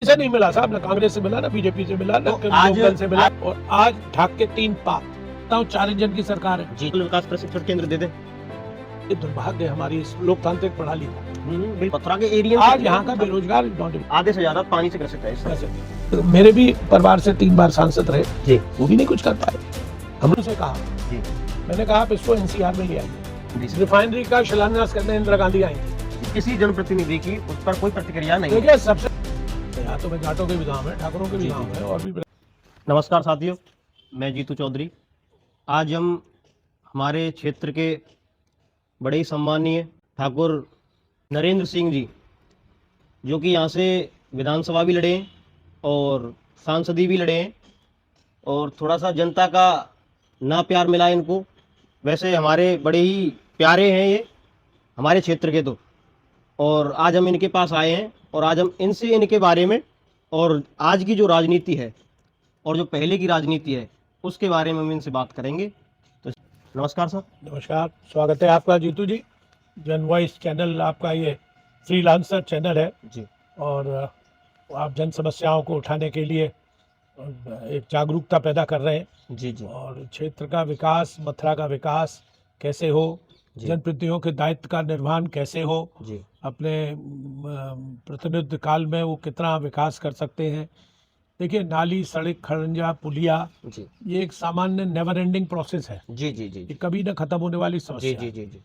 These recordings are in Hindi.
से नहीं मिला साहब, ना कांग्रेस से मिला, ना बीजेपी से मिला, ना तो आज लोकदल से मिला। और आज ढाक के 3 पात, 4 इंजन की सरकार है। जी विकास प्रशिक्षण केंद्र दे दे। ये दुर्भाग्य है हमारी इस लोकतांत्रिक प्रणाली का। पथरा के एरिया आज यहाँ का बेरोजगार आधे से ज्यादा पानी से ग्रसित है इस तरह से। तो मेरे भी परिवार से 3 बार सांसद रहे जी, वो भी नहीं कुछ कर पाए। हमने से कहा जी, मैंने कहा आप इसको एनसीआर में ले आइए। रिफाइनरी का शिलान्यास करने इंदिरा गांधी आई थी। किसी जनप्रतिनिधि की उस पर कोई प्रतिक्रिया नहीं है। देखिए सबसे यहाँ तो मैं जाटों के भी गाँव है, ठाकुरों के भी गाँव है और भी। नमस्कार साथियों, मैं जीतू चौधरी। आज हम हमारे क्षेत्र के बड़े ही सम्मानीय ठाकुर नरेंद्र सिंह जी, जो कि यहाँ से विधानसभा भी लड़े हैं और सांसदी भी लड़े हैं, और थोड़ा सा जनता का ना प्यार मिला इनको। वैसे हमारे बड़े ही प्यारे हैं ये हमारे क्षेत्र के तो, और आज हम इनके पास आए हैं और आज हम इनसे इनके बारे में और आज की जो राजनीति है और जो पहले की राजनीति है उसके बारे में हम इनसे बात करेंगे। तो नमस्कार सर। नमस्कार, स्वागत है आपका जीतू जी। जन वॉइस चैनल आपका ये फ्रीलांसर चैनल है जी, और आप जन समस्याओं को उठाने के लिए एक जागरूकता पैदा कर रहे हैं। जी, जी, और क्षेत्र का विकास, मथुरा का विकास कैसे हो, जनप्रतिनिधियों के दायित्व का निर्वहन कैसे हो, जी, अपने प्रतिनिधि काल में वो कितना विकास कर सकते हैं। देखिए नाली, सड़क, खड़ंजा, पुलिया, जी, ये एक सामान्य नेवर एंडिंग प्रोसेस है। जी, जी, जी, ये कभी न खत्म होने वाली जी, समस्या जी, है। जी, जी,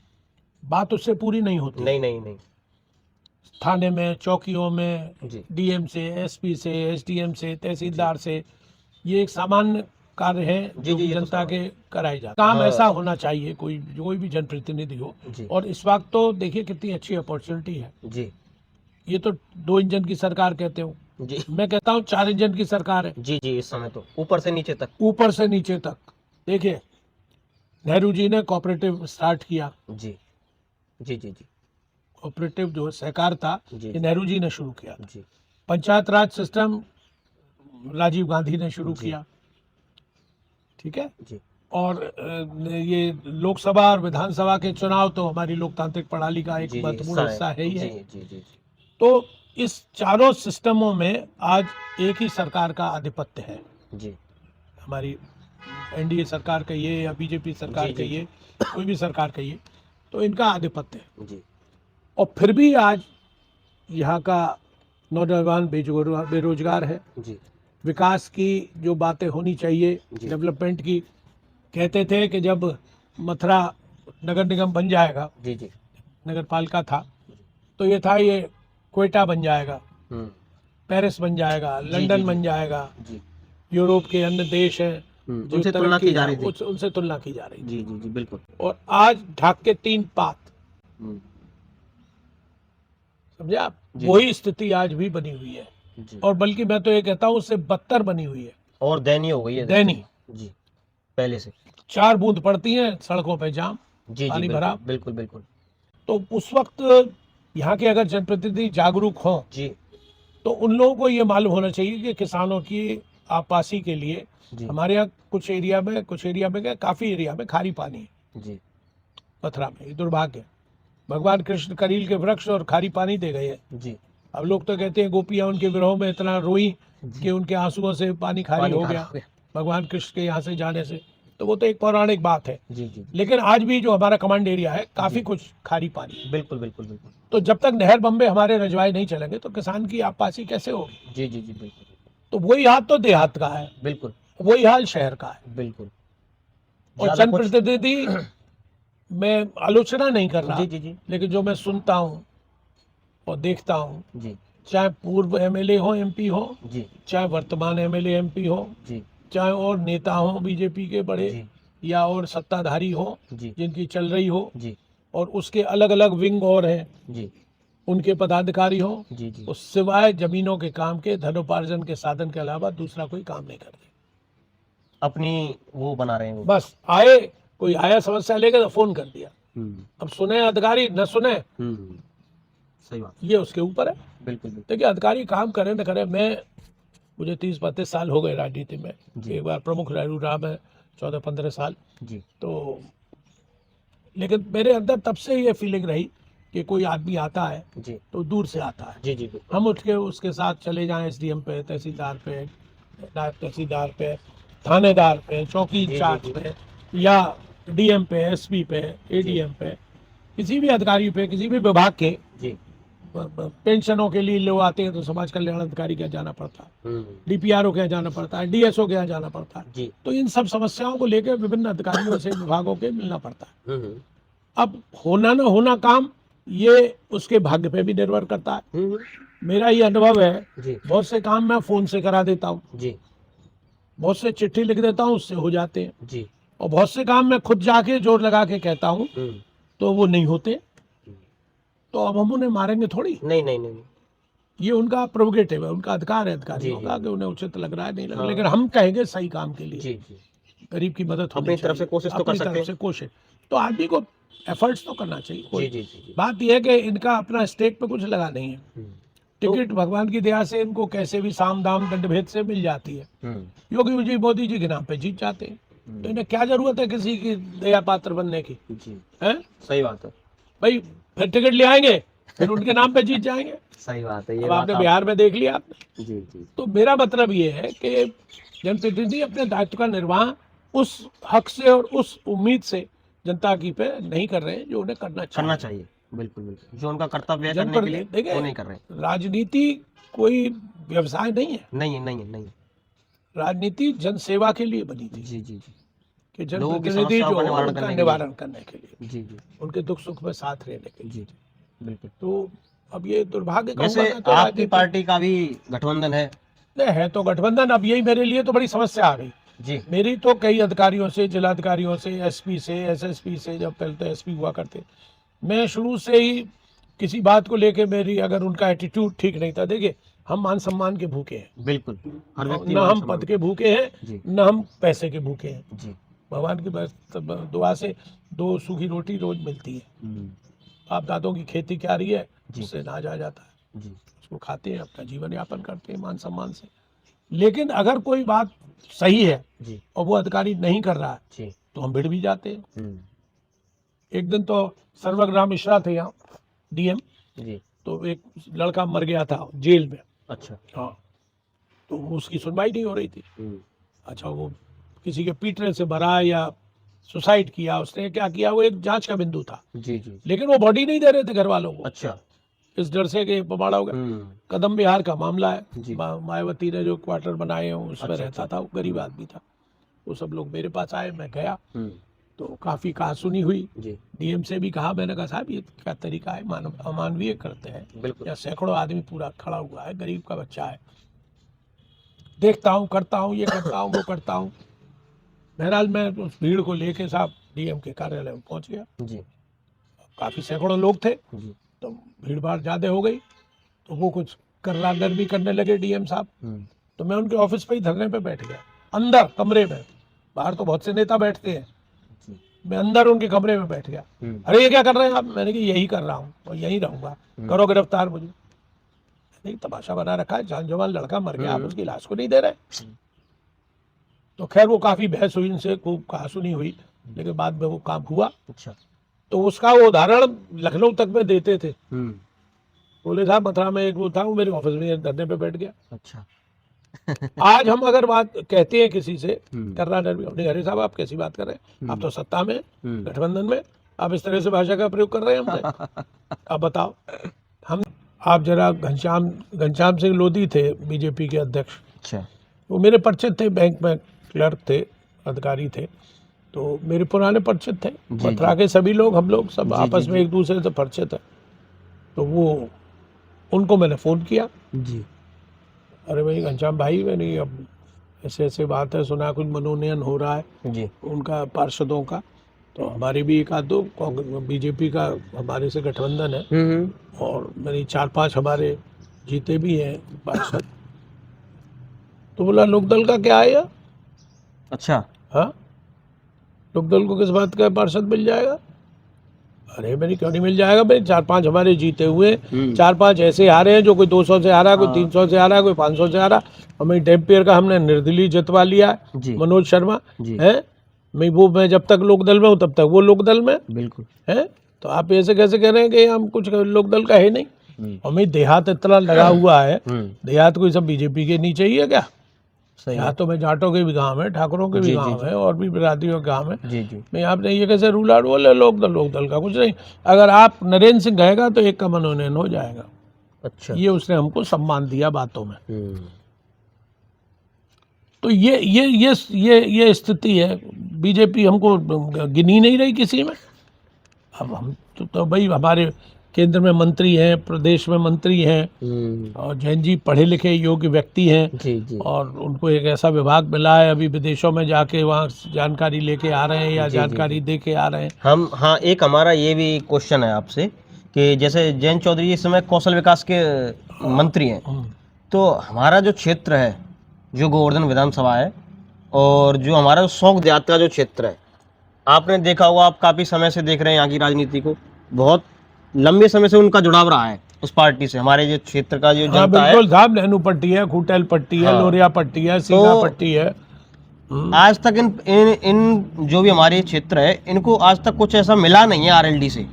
बात उससे पूरी नहीं होती। नहीं, नहीं, नहीं, थाने में, चौकियों में, जी, डीएम से, एसपी से, एसडीएम से, तहसीलदार से, ये एक सामान्य कार्य है जी, जो जी, ये तो जनता के सामान्य कराए जाते हैं। काम हाँ। ऐसा होना चाहिए, कोई भी जनप्रतिनिधि हो। जी, और इस वक्त तो देखिए कितनी अच्छी अपॉर्चुनिटी है। जी, ये तो 2 इंजन की सरकार कहते हो, जी, मैं कहता हूँ 4 इंजन की सरकार है, जी, जी, इस समय तो ऊपर से नीचे तक। ऊपर से नीचे तक। देखिए नेहरू जी ने कोऑपरेटिव स्टार्ट किया। जी, जी, जी, जी, कोऑपरेटिव जो सहकार था जी, ये नेहरू जी ने शुरू किया। जी, पंचायत राज सिस्टम राजीव गांधी ने शुरू जी, किया, ठीक है। जी, और ये लोकसभा और विधानसभा के चुनाव तो हमारी लोकतांत्रिक प्रणाली का एक जी, जी, महत्वपूर्ण हिस्सा है ही है। जी, जी, जी, तो इस चारों सिस्टमों में आज एक ही सरकार का आधिपत्य है। जी, हमारी एनडीए सरकार कहिए या बीजेपी सरकार जी, जी, कहिए, कोई भी सरकार कहिए, तो इनका आधिपत्य है। जी, और फिर भी आज यहाँ का नौजवान बेरोजगार है। जी, विकास की जो बातें होनी चाहिए, जी, डेवलपमेंट की, कहते थे कि जब मथुरा नगर निगम बन जाएगा, जी, जी, नगर पालिका था, तो ये था ये क्वेटा बन जाएगा, पेरिस बन जाएगा, जी, लंदन जी, बन जाएगा, जी, यूरोप के अन्य देश हैं जो उनसे तुलना की जा रही थी। उनसे तुलना की जा रही थी। जी, जी, जी, बिल्कुल। और आज ढाक के 3 पात, हम्म, समझे आप, जी, वही स्थिति आज भी बनी हुई है। जी, और बल्कि मैं तो ये कहता हूँ उससे बदतर बनी हुई है, और दयनीय हो गई है दयनीय। जी, पहले से। 4 बूंद पड़ती हैं, सड़कों पे जाम, जी, जी, पानी बिल्कुल, भरा। बिल्कुल, बिल्कुल। तो उस वक्त यहाँ के अगर जनप्रतिनिधि जागरूक हों जी, तो उन लोगों को ये मालूम होना चाहिए कि किसानों की आपासी के लिए जी, हमारे यहाँ कुछ एरिया में क्या, काफी एरिया में खारी पानी है। जी, मथुरा में ये दुर्भाग्य है। भगवान कृष्ण करील के वृक्ष और खारी पानी दे गए हैं। जी, अब लोग तो कहते हैं गोपियां उनके विरह में इतना रोई कि उनके आंसुओं से पानी खारी हो गया भगवान कृष्ण के यहाँ से जाने से। तो वो तो एक पौराणिक बात है। जी, जी, लेकिन आज भी जो हमारा कमांड एरिया है काफी कुछ खारी पानी है। बिल्कुल, बिल्कुल, बिल्कुल। तो जब तक नहर बम्बे हमारे रजवाए नहीं चलेंगे तो किसान की आपासी कैसे होगी। जी, जी, जी, बिल्कुल, तो वही हाल तो देहात का है, बिल्कुल, वही हाल शहर का है। बिल्कुल। और ज्यादा कुछ। जनप्रतिनिधि मैं आलोचना नहीं कर रहा, जी, जी, जी, लेकिन जो मैं सुनता हूँ और देखता हूँ, जी, चाहे पूर्व एमएलए हो, एमपी हो, जी, चाहे वर्तमान एमएलए एमपी हो, जी, चाहे और नेता हो बीजेपी के बड़े, जी, या और सत्ताधारी हो जी, जिनकी चल रही हो, जी, और उसके अलग अलग विंग और हैं, जी, उनके पदाधिकारी हो, जी, जी, उस सिवाय जमीनों के काम के, धनोपार्जन के साधन के अलावा दूसरा कोई काम नहीं करते। अपनी वो बना रहे हैं वो। बस आए, कोई आया समस्या लेकर तो फोन कर दिया। हम्म, अब सुने अधिकारी न सुने, सही बात। ये उसके ऊपर है। बिल्कुल, बिल्कुल। देखिए अधिकारी काम करे न करे, मुझे 30-32 साल हो गए राजनीति में। जी। एक बार प्रमुख रहा मैं 14-15 साल। जी, तो लेकिन मेरे अंदर तब से ये फीलिंग रही कि कोई आदमी आता है जी तो दूर से आता है, जी जी बिल्कुल। हम उठ के उसके साथ चले जाएं एसडीएम पे, तहसीलदार पे, नायब तहसीलदार पे, थानेदार पे, चौकी जी, इंचार्ज जी। पे, या डीएम पे, एसपी पे, जी एडीएम पे, किसी भी अधिकारी पे, किसी भी विभाग के जी। पेंशनों के लिए लोग आते हैं तो समाज कल्याण अधिकारी के यहाँ जाना पड़ता है, हम्म। डीपीआरओ के यहाँ जाना पड़ता है, डीएसओ के यहाँ जाना पड़ता है। जी। तो इन सब समस्याओं को लेकर विभिन्न अधिकारियों से, विभागों के मिलना पड़ता है। हम्म। अब होना ना होना काम ये उसके भाग्य पे भी निर्भर करता है। हम्म। मेरा ये अनुभव है, जी बहुत से काम मैं फोन से करा देता हूँ, जी बहुत से चिट्ठी लिख देता हूँ, उससे हो जाते हैं, जी। और बहुत से काम मैं खुद जाके जोर लगा के कहता हूँ हम्म। तो वो नहीं होते। तो अब हम उन्हें मारेंगे थोड़ी, नहीं नहीं नहीं। ये उनका प्रोगेटिव है, उनका अधिकार है अधिकारियों जी, का जी। कि उन्हें उचित लग रहा है नहीं लग रहा, हाँ। लेकिन हम कहेंगे सही काम के लिए जी जी। गरीब की मदद होनी अपनी तरफ से चाहिए, कोशिश तो कर अपनी सकते तरफ हैं। से कोशिश, तो आदमी को एफर्ट्स तो करना चाहिए जी कोई। जी जी जी। बात यह है कि इनका अपना स्टेक पे कुछ लगा नहीं है, हम्म। टिकट भगवान की दया से इनको कैसे भी साम दाम दंड भेद से मिल जाती है, योगी जी मोदी जी के नाम पे जीत जाते हैं, तो इन्हें क्या जरूरत है किसी की दया पात्र बनने की, जी है सही बात है। भाई? फिर टिकट ले आएंगे, फिर उनके नाम पे जीत जाएंगे। सही बात है, ये अब बात आपने बिहार में देख लिया आपने। जी जी तो मेरा मतलब ये है कि जनप्रतिनिधि अपने दायित्व का निर्वाह उस हक से और उस उम्मीद से जनता की पे नहीं कर रहे हैं जो उन्हें करना करना चाहिए। चाहिए। बिल्कुल बिल्कुल, जो उनका कर्तव्य है करने के लिए देखिए, वो नहीं कर रहे। राजनीति कोई व्यवसाय नहीं है, नहीं नहीं नहीं। राजनीति जनसेवा के लिए बनी थी जी जी जी। कि लोगों की जनप्रतिनिधि समस्याओं जो का हो निवारण उनका करने के निवारण करने के लिए, जी जी उनके दुख सुख में साथ रहने के लिए। जी जी बिल्कुल। तो अब ये दुर्भाग्य कहूंगा वैसे मैं तो आपकी राजनीति पार्टी का भी गठबंधन है। नहीं है तो गठबंधन, अब यही मेरे लिए तो बड़ी समस्या आ गई। जी मेरी तो कई अधिकारियों से, जिलाधिकारियों से, एसपी से, एसएसपी से, जब पहले तो एसपी हुआ करते, मैं शुरू से ही किसी बात को लेके मेरी अगर उनका एटीट्यूड ठीक नहीं था। देखिए, हम मान सम्मान के भूखे हैं, बिल्कुल, हर व्यक्ति न मान हम सम्मान। पद के भूखे हैं, जी न हम पैसे के भूखे हैं। जी। भगवान की दुआ से 2 सूखी रोटी रोज मिलती है। आप दादों की खेती क्या रही है, जी। उससे अनाज आ जाता है, जी उसको खाते हैं, अपना जीवन यापन करते हैं मान सम्मान से। लेकिन अगर कोई बात सही है जी और वो अधिकारी नहीं कर रहा है जी। तो हम भिड़ भी जाते हैं। एक दिन तो सर्वग्राम मिश्रा थे यहाँ डीएम, जी। तो एक लड़का मर गया था जेल में। अच्छा। हाँ, तो उसकी सुनवाई नहीं हो रही थी। अच्छा, वो किसी के पीटने से मरा या सुसाइड किया, उसने क्या किया, वो एक जांच का बिंदु था, जी जी। लेकिन वो बॉडी नहीं दे रहे थे घर वालों को, अच्छा। इस डर से कि पबाड़ा हो गया। कदम बिहार का मामला है, जी। मायावती ने जो क्वार्टर बनाए हैं उसमें अच्छा, रहता था, वो गरीब आदमी था। वो सब लोग मेरे पास आए, मैं गया तो काफी कहासुनी हुई। जी डीएम से भी कहा, मैंने कहा साहब ये क्या तरीका है, मानव अमानवीय करते हैं, बिल्कुल। या सैकड़ों आदमी पूरा खड़ा हुआ है, गरीब का बच्चा है, देखता हूँ, करता हूँ, ये करता हूँ, वो करता हूँ। बहरहाल मैं उस भीड़ को लेके साहब डीएम के कार्यालय में पहुंच गया। जी काफी सैकड़ों लोग थे, जी। तो भीड़ भाड़ ज्यादा हो गई, तो वो कुछ कर्रादर भी करने लगे डीएम साहब। तो मैं उनके ऑफिस पे ही धरने पे बैठ गया, अंदर कमरे में। बाहर तो बहुत से नेता बैठते हैं, मैं अंदर उनके कमरे में बैठ गया। अरे ये क्या कर रहे हैं आप? मैंने कहा यही कर रहा हूँ और यही रहूंगा, करो गिरफ्तार मुझे। नहीं, तमाशा बना रखा है, जान जवान लड़का मर गया, आप उसकी लाश को नहीं दे रहे। तो खैर वो काफी बहस हुई, इनसे खूब कहासुनी हुई, लेकिन बाद में वो काम हुआ। अच्छा। तो उसका वो उदाहरण लखनऊ तक में देते थे। बोले साहब मथुरा में एक वो था, वो मेरे ऑफिस में धरने पे बैठ गया। अच्छा। आज हम अगर बात कहते हैं किसी से, कर्रादर भी, अरे साहब आप कैसी बात कर रहे हैं, आप तो सत्ता में, गठबंधन में, आप इस तरह से भाषा का प्रयोग कर रहे हैं हमसे। अब बताओ, हम, आप जरा घनश्याम सिंह लोधी थे बीजेपी के अध्यक्ष। अच्छा। वो मेरे परिचित थे, बैंक में क्लर्क थे, अधिकारी थे, तो मेरे पुराने परिचित थे। मथुरा के सभी लोग, हम लोग सब आपस में एक दूसरे से परिचित है। तो वो, उनको मैंने फ़ोन किया जी। अरे भाई घनश्याम भाई, मैंने अब ऐसे ऐसे बात है, सुना कुछ मनोनयन हो रहा है जी। उनका पार्षदों का, तो हमारे भी एक आध दो बीजेपी का हमारे से गठबंधन है, और मेरी 4-5 हमारे जीते भी हैं पार्षद। तो बोला लोकदल का क्या आया? अच्छा। हाँ, लोकदल को किस बात का पार्षद मिल जाएगा? अरे मेरी क्यों नहीं मिल जाएगा भाई, 4-5 हमारे जीते हुए, 4-5 ऐसे आ रहे हैं जो कोई 200 से आ रहा है, कोई 300 से आ रहा है, कोई 500 से आ रहा है। हमें डैम्पियर का हमने निर्दलीय जितवा लिया है, मनोज शर्मा है। मैं जब तक लोकदल में हूँ तब तक वो लोकदल में बिल्कुल है। तो आप ऐसे कैसे कह रहे हैं कि हम कुछ लोकदल का है नहीं? हमें देहात इतना लगा हुआ है, देहात कोई सब बीजेपी के नीचे ही है क्या? सही है। देहातों में जाटों के भी गांव है, ठाकुरों के भी जी, जी, गांव जी। है और भी बिरादरियों के गांव है। जी जी नहीं, आपने ये कैसे रूल आउट बोले लोकदल का कुछ नहीं। अगर आप नरेंद्र सिंह कहेगा तो एक का मनोनयन हो जाएगा। अच्छा। ये उसने हमको सम्मान दिया बातों में। हम्म। तो ये स्थिति है। बीजेपी हमको गिनी नहीं रही किसी में। अब हम तो भाई हमारे केंद्र में मंत्री हैं, प्रदेश में मंत्री हैं और जैन जी पढ़े लिखे योग्य व्यक्ति हैं जी जी और उनको एक ऐसा विभाग मिला है, अभी विदेशों में जाके वहाँ जानकारी लेके आ रहे हैं या जानकारी दे के आ रहे हैं। हम, हाँ, एक हमारा ये भी क्वेश्चन है आपसे कि जैसे जयंत चौधरी इस समय कौशल विकास के मंत्री हैं, तो हमारा जो क्षेत्र है, जो गोवर्धन विधानसभा है और जो हमारा शौक देहात का जो क्षेत्र है, आपने देखा होगा, आप काफ़ी समय से देख रहे हैं यहाँ की राजनीति को, बहुत लंबे समय से उनका जुड़ाव रहा है उस पार्टी से। हमारे जो क्षेत्र का जो हाँ जनता है, बिल्कुल साहब, नैनू पट्टी है, खूटेल पट्टी है, हाँ। लोरिया पट्टी है, सीना पट्टी है। आज तक इन जो भी हमारे क्षेत्र है, इनको आज तक कुछ ऐसा मिला नहीं है आरएलडी से।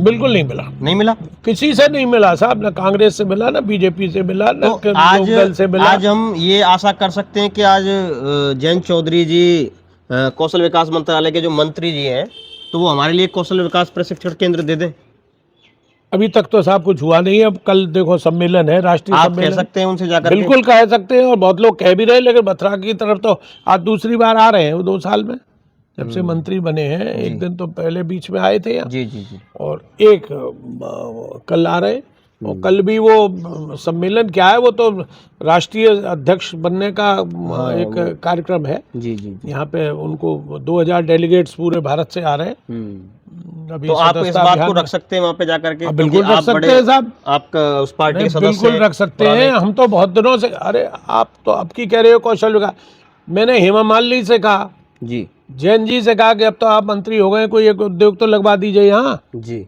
बिल्कुल नहीं मिला, नहीं मिला। किसी से नहीं मिला साहब, ना कांग्रेस से मिला, ना बीजेपी से मिला, ना तो आज लोकदल से मिला। आज हम ये आशा कर सकते हैं कि आज जयंत चौधरी जी कौशल विकास मंत्रालय के जो मंत्री जी हैं, तो वो हमारे लिए कौशल विकास प्रशिक्षण केंद्र दे दें। अभी तक तो साहब कुछ हुआ नहीं है। अब कल देखो सम्मेलन है, राष्ट्रीय आप कह सम्मेलन, सकते हैं उनसे जाकर के। बिल्कुल कह सकते हैं और बहुत लोग कह भी रहे हैं। लेकिन मथुरा की तरफ तो आज दूसरी बार आ रहे हैं वो 2 साल में, जब से मंत्री बने हैं। एक दिन तो पहले बीच में आए थे यहाँ, जी जी जी। और एक कल आ रहे हैं। और कल भी वो सम्मेलन क्या है, वो तो राष्ट्रीय अध्यक्ष बनने का एक कार्यक्रम है। जी जी जी। यहाँ पे उनको 2000 डेलीगेट्स पूरे भारत से आ रहे हैं। अभी तो आप इस सदस्यता बात को अभियान रख सकते हैं वहाँ पे जाकर के? बिल्कुल क्योंकि रख आप सकते बड़े- हैं साहब, आपका उस पार्टी के नहीं, सदस्य बिल्कुल हैं, रख सकते पुराने। हैं। हम तो बहुत दिनों से, अरे आप तो अब की कह रहे हो कौशल विकास। मैंने हेमा मालिनी से कहा, जी जैन जी से कहा कि अब तो आप मंत्री हो गए, कोई एक उद्योग तो लगवा दीजिए यहाँ। जी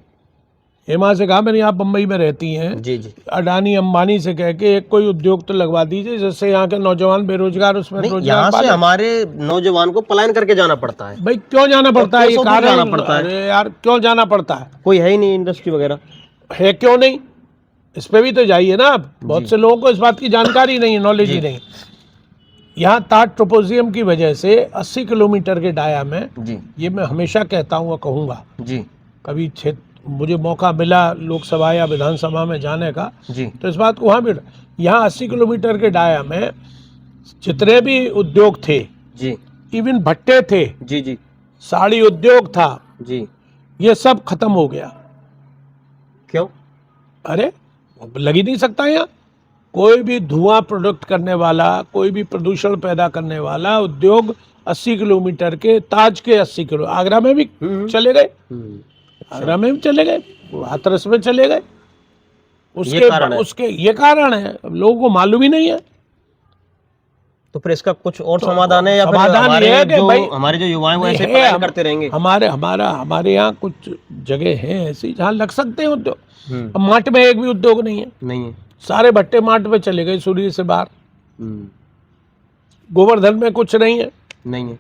हेमा से कहा, मैंने यहाँ बम्बई में रहती हैं, जी जी। अडानी अंबानी से कह के एक कोई उद्योग तो लगवा दीजिए, जिससे यहाँ के नौजवान बेरोजगार उसमें नहीं, रोजगार यहाँ से पाले। हमारे नौजवान को पलायन करके जाना पड़ता है। भाई क्यों जाना पड़ता है? ये क्यों कारण जाना पड़ता है? अरे यार क्यों जाना पड़ता है? कोई है ही नहीं इंडस्ट्री वगैरह। है क्यों नहीं? इस पे भी तो जाइए ना आप। बहुत से लोगों को इस बात की जानकारी नहीं है, नॉलेज ही नहीं। यहाँ टाट ट्रोपोजियम की वजह से 80 किलोमीटर के डाया में, जी ये मैं हमेशा कहता हूँ और कहूँगा, जी कभी मुझे मौका मिला लोकसभा या विधानसभा में जाने का, जी तो इस बात को वहाँ भी, यहाँ 80 किलोमीटर के डाया में जितने भी उद्योग थे, जी इवन भट्टे थे, जी जी साड़ी उद्योग था, जी। ये सब खत्म हो गया। क्यों? अरे लग ही नहीं सकता यहाँ। कोई भी धुआं प्रोडक्ट करने वाला, कोई भी प्रदूषण पैदा करने वाला उद्योग 80 किलोमीटर के, ताज के 80 किलो, आगरा में भी चले गए, आगरा में भी चले गए, हाथरस में चले गए। उसके ये कारण है, अब लोगों को मालूम ही नहीं है। तो फिर इसका कुछ और समाधान है या फिर समाधान ये है कि भाई हमारे जो युवा हैं वो ऐसे है, पलायन करते रहेंगे? हमारे यहाँ कुछ जगह हैं ऐसी जहाँ लग सकते हैं उद्योग। अब माट में एक भी उद्योग नहीं है, नहीं है। सारे भट्टे माट में चले गए सूर्य से बाहर। गोवर्धन में कुछ नहीं है, नहीं है।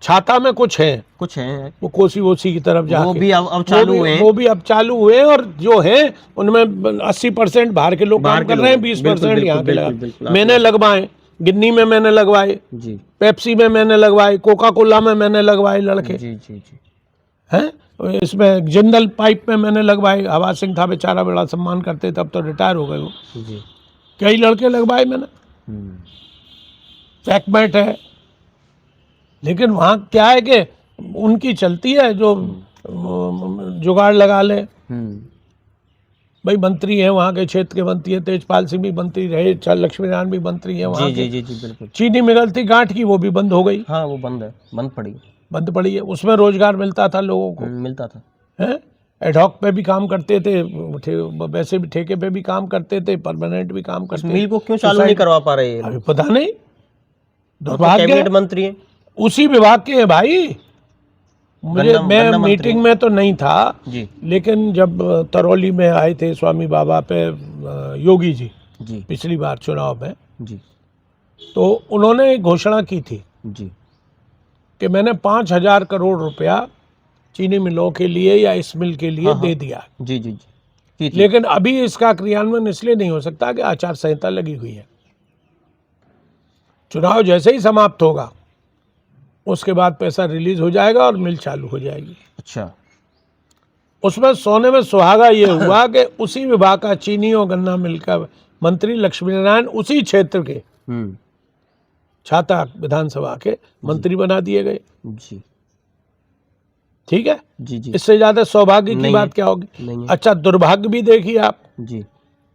छाता में कुछ है, कुछ है, वो कोसी वोसी की तरफ जाके वो भी अब चालू हुए हैं। वो भी अब चालू हुए हैं, और जो है उनमें 80% बाहर के लोग काम कर रहे हैं, 20% यहाँ के लगा। मैंने लगवाए, गिन्नी में मैंने लगवाए, जी पेप्सी में मैंने लगवाए, कोका कोला में मैंने लगवाए लड़के जी जी जी। हैं, इसमें जिंदल पाइप में मैंने लगवाए। हवा सिंह था बेचारा, बड़ा सम्मान करते थे, अब तो रिटायर हो गए वो। जी। कई लड़के लगवाए मैंने। फैकमेट है, लेकिन वहाँ क्या है कि उनकी चलती है जो जुगाड़ लगा ले। भाई मंत्री हैं वहाँ के क्षेत्र के, मंत्री है तेजपाल सिंह भी मंत्री रहे, लक्ष्मी नारायण भी मंत्री है वहाँ जी के। जी जी बिल्कुल। चीनी मिल थी गांठ की, वो भी बंद हो गई। हाँ वो बंद है, बंद पड़ी है। उसमें रोजगार मिलता था लोगों को, मिलता था। हैं, एडहॉक पे भी काम करते थे, वैसे भी ठेके पे भी काम करते थे, परमानेंट भी काम करते थे। मिल को क्यों चालू नहीं करवा पा रहे हैं? अभी पता नहीं, कैबिनेट मंत्री हैं, उसी विभाग के हैं भाई। मैं मीटिंग में तो नहीं था जी, लेकिन जब तरौली में आए थे स्वामी बाबा पे योगी जी पिछली बार चुनाव में जी, तो उन्होंने एक घोषणा की थी जी कि मैंने 5000 करोड़ रुपया चीनी मिलों के लिए या इस मिल के लिए दे दिया। जी जी जी थी। लेकिन अभी इसका क्रियान्वयन इसलिए नहीं हो सकता कि आचार संहिता लगी हुई है। चुनाव जैसे ही समाप्त होगा उसके बाद पैसा रिलीज हो जाएगा और मिल चालू हो जाएगी। अच्छा, उसमें सोने में सुहागा ये हुआ कि उसी विभाग का चीनी और गन्ना मिल का मंत्री लक्ष्मी नारायण उसी क्षेत्र के छाता विधानसभा के मंत्री बना दिए गए। जी ठीक है, जी जी इससे ज्यादा सौभाग्य की नहीं बात है, क्या होगी? नहीं है। अच्छा, दुर्भाग्य भी देखिए आप, जी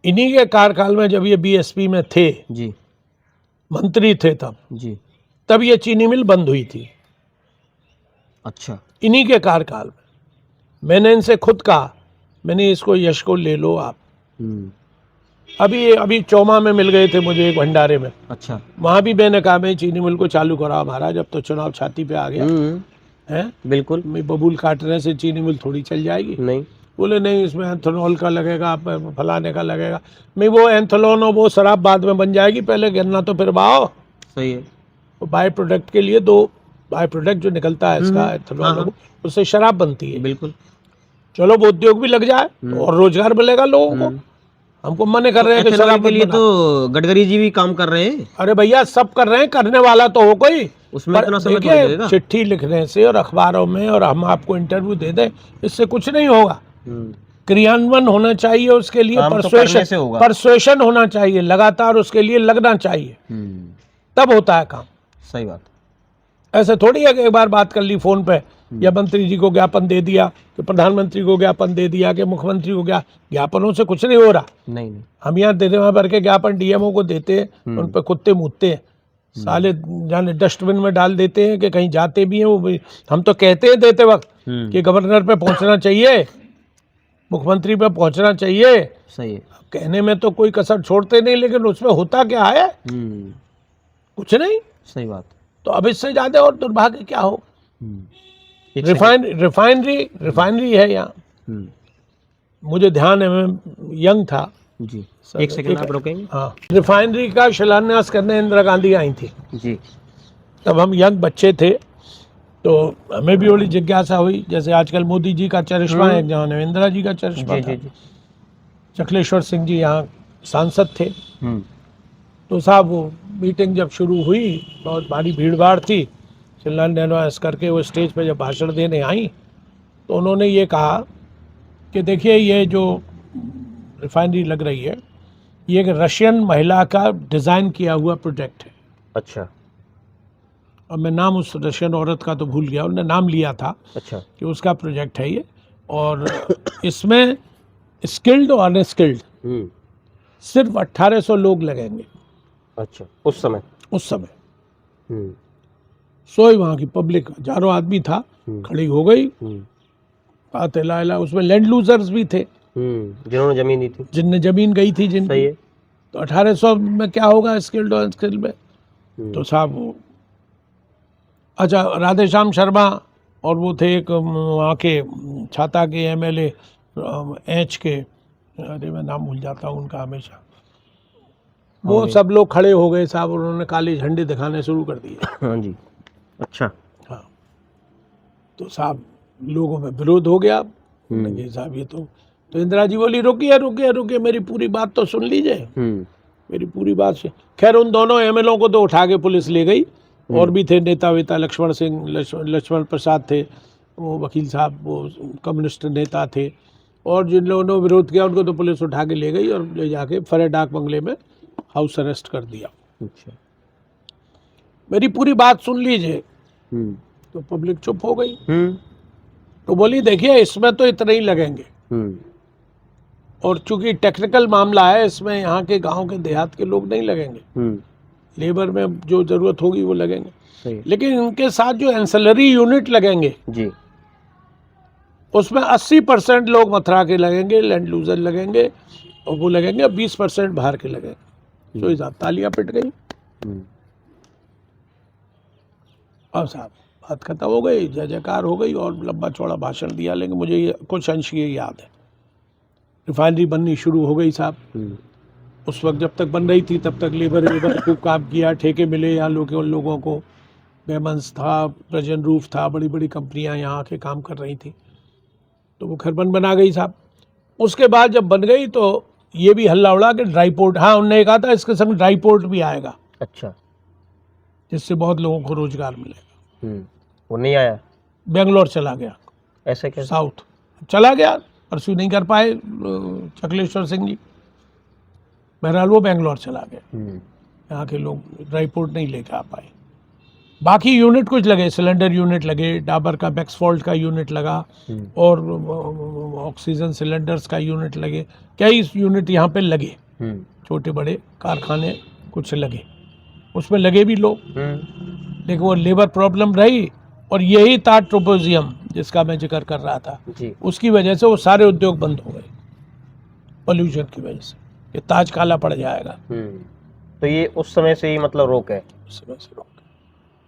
इन्हीं के कार्यकाल में जब ये बीएसपी में थे, जी मंत्री थे, जी। तब ये चीनी मिल बंद हुई थी। अच्छा, इन्हीं के कार्यकाल में मैंने इनसे खुद कहा, मैंने इसको यश को ले लो आप। अभी चौमा में मिल गए थे मुझे एक भंडारे में। अच्छा, वहां भी मैंने कहा मैं चीनी मिल को चालू कराओ महाराज, अब तो चुनाव छाती पे आ गया है, बिल्कुल मैं बबूल काटने से चीनी मिल थोड़ी चल जाएगी। नहीं। बोले नहीं, इसमें एंथोनॉल का लगेगा, फलाने का लगेगा। मैं वो एंथोनॉल और वो शराब बाद में बन जाएगी, पहले गन्ना तो फिर बाओ। सही है। वो बाय प्रोडक्ट के लिए दो बाय प्रोडक्ट जो निकलता है इसका एंथोनॉल, उससे शराब बनती है। बिल्कुल। चलो वो उद्योग भी लग जाए तो और रोजगार मिलेगा लोगों को। हमको मना कर रहे हैं कि एथेनॉल शराब के लिए मत तो गडकरी जी भी काम कर रहे हैं। अरे भैया सब कर रहे हैं, करने वाला तो हो कोई। उसमें पर इतना समय थोड़ी देखिए, लगेगा। चिट्ठी लिखने से और अखबारों में और हम आपको इंटरव्यू दे दें, इससे कुछ नहीं होगा। क्रियान्वयन होना चाहिए, उसके लिए काम तो करने से होगा। परसुएशन होना चाहिए, लगातार उसके लिए लगना चाहिए, तब होता है काम। सही बात। ऐसे थोड़ी है कि एक बार बात कर ली फोन पे या मंत्री जी को ज्ञापन दे दिया कि प्रधानमंत्री को ज्ञापन दे दिया कि मुख्यमंत्री को ज्ञापनों से कुछ नहीं हो रहा। नहीं। हम यहाँ देते वहां भर के ज्ञापन डीएमओ को देते हैं, उन पे कुत्ते मूतते हैं, साले जाने डस्टबिन में डाल देते हैं कि कहीं जाते भी हैं वो भी। हम तो कहते हैं देते वक्त कि गवर्नर पे पहुंचना चाहिए, मुख्यमंत्री पे पहुंचना चाहिए। सही है। कहने में तो कोई कसर छोड़ते नहीं, लेकिन उसमें होता क्या है? कुछ नहीं। सही बात। तो अब इससे ज्यादा और दुर्भाग्य क्या हो? रिफाइनरी है यहाँ। मुझे ध्यान है, मैं यंग था जी। एक सेकंड आप रोकेंगे? हाँ, रिफाइनरी का शिलान्यास करने इंदिरा गांधी आई थी जी। तब हम यंग बच्चे थे, तो हमें भी बड़ी जिज्ञासा हुई। जैसे आजकल मोदी जी का चरिश्मा है, जहाँ इंदिरा जी का चरिश्मा था। चकलेश्वर सिंह जी यहाँ सांसद थे। तो साहब वो मीटिंग जब शुरू हुई, बहुत भारी भीड़ भाड़ थी, शिलान्यास करके वो स्टेज पे जब भाषण देने आई तो उन्होंने ये कहा कि देखिए ये जो रिफाइनरी लग रही है, ये एक रशियन महिला का डिज़ाइन किया हुआ प्रोजेक्ट है। अच्छा। और मैं नाम उस रशियन औरत का तो भूल गया, उन्होंने नाम लिया था। अच्छा। कि उसका प्रोजेक्ट है ये, और इसमें स्किल्ड और अनस्किल्ड सिर्फ 1800 लोग लगेंगे। अच्छा, उस समय सोई वहाँ की पब्लिक, हजारों आदमी था, खड़ी हो गई। आते लाला, उसमें लैंड लूजर्स भी थे, जिन्होंने जमीन दी थी, जिनने जमीन गई थी जिनकी। सही है। तो 1800 में क्या होगा स्किल्ड और अनस्किल्ड में? तो साहब वो, अच्छा, राधेश्याम शर्मा और वो थे एक वहाँ के छाता के एमएलए एच के, अरे मैं नाम भूल जाता हूँ उनका हमेशा। वो सब लोग खड़े हो गए साहब, उन्होंने काले झंडे दिखाने शुरू कर दिए। हाँ जी। अच्छा। हाँ, तो साहब लोगों में विरोध हो गया। साहब ये तो इंदिरा जी बोली रुकिए रुकिए रुकिए, मेरी पूरी बात तो सुन लीजिए, मेरी पूरी बात से। खैर उन दोनों एमएलओ को तो उठा के पुलिस ले गई, और भी थे नेता वेता, लक्ष्मण सिंह, लक्ष्मण प्रसाद थे, वो वकील साहब, वो कम्युनिस्ट नेता थे, और जिन लोगों ने विरोध किया उनको तो पुलिस उठा के ले गई और ले जाके फरे डाक बंगले में हाउस अरेस्ट कर दिया। अच्छा। मेरी पूरी बात सुन लीजिए। तो पब्लिक चुप हो गई। तो बोली देखिए इसमें तो इतने ही लगेंगे, और चूंकि टेक्निकल मामला है, इसमें यहाँ के गांव के देहात के लोग नहीं लगेंगे, लेबर में जो जरूरत होगी वो लगेंगे। लेकिन इनके साथ जो एंसेलरी यूनिट लगेंगे जी, उसमें 80% लोग मथुरा के लगेंगे, लैंड लूजर लगेंगे, और वो लगेंगे 20% बाहर के लगेंगे। तो हिसाब तालियां पिट गई। अब साहब बात खत्म हो गई, जय जयकार हो गई, और लंबा चौड़ा भाषण दिया। लेकिन मुझे ये कुछ अंश ये याद है, रिफाइनरी बननी शुरू हो गई साहब। उस वक्त जब तक बन रही थी तब तक लेबर खूब काम किया, ठेके मिले यहाँ लोगों को, बेमंस था, प्रजन रूफ था, बड़ी बड़ी कंपनियां यहाँ आके काम कर रही थी, तो वो खरबन बना गई साहब। उसके बाद जब बन गई तो ये भी हल्ला उड़ा कि ड्राई पोर्ट, हाँ उन्होंने कहा था इसके संग ड्राई पोर्ट भी आएगा, अच्छा, जिससे बहुत लोगों को रोजगार मिलेगा। वो नहीं आया, बेंगलोर चला गया, ऐसे कैसे? साउथ चला गया, परस्यू नहीं कर पाए चकलेश्वर सिंह जी, बहरहाल वो बेंगलोर चला गया। यहाँ के लोग ड्राई पोर्ट नहीं लेकर आ पाए। बाकी यूनिट कुछ लगे, सिलेंडर यूनिट लगे, डाबर का बैक्सफोल्ट का यूनिट लगा, और ऑक्सीजन सिलेंडर्स का यूनिट लगे, कई यूनिट यहाँ पे लगे, छोटे बड़े कारखाने कुछ लगे, उसमें लगे भी लोग, लेकिन वो लेबर प्रॉब्लम रही, और यही था ट्रोपोजियम जिसका मैं जिक्र कर रहा था जी। उसकी वजह से वो सारे उद्योग बंद हो गए, पोल्यूशन की वजह से। ये ताज काला पड़ जाएगा। तो ये उस समय से ही मतलब रोक है, उस समय से रोक।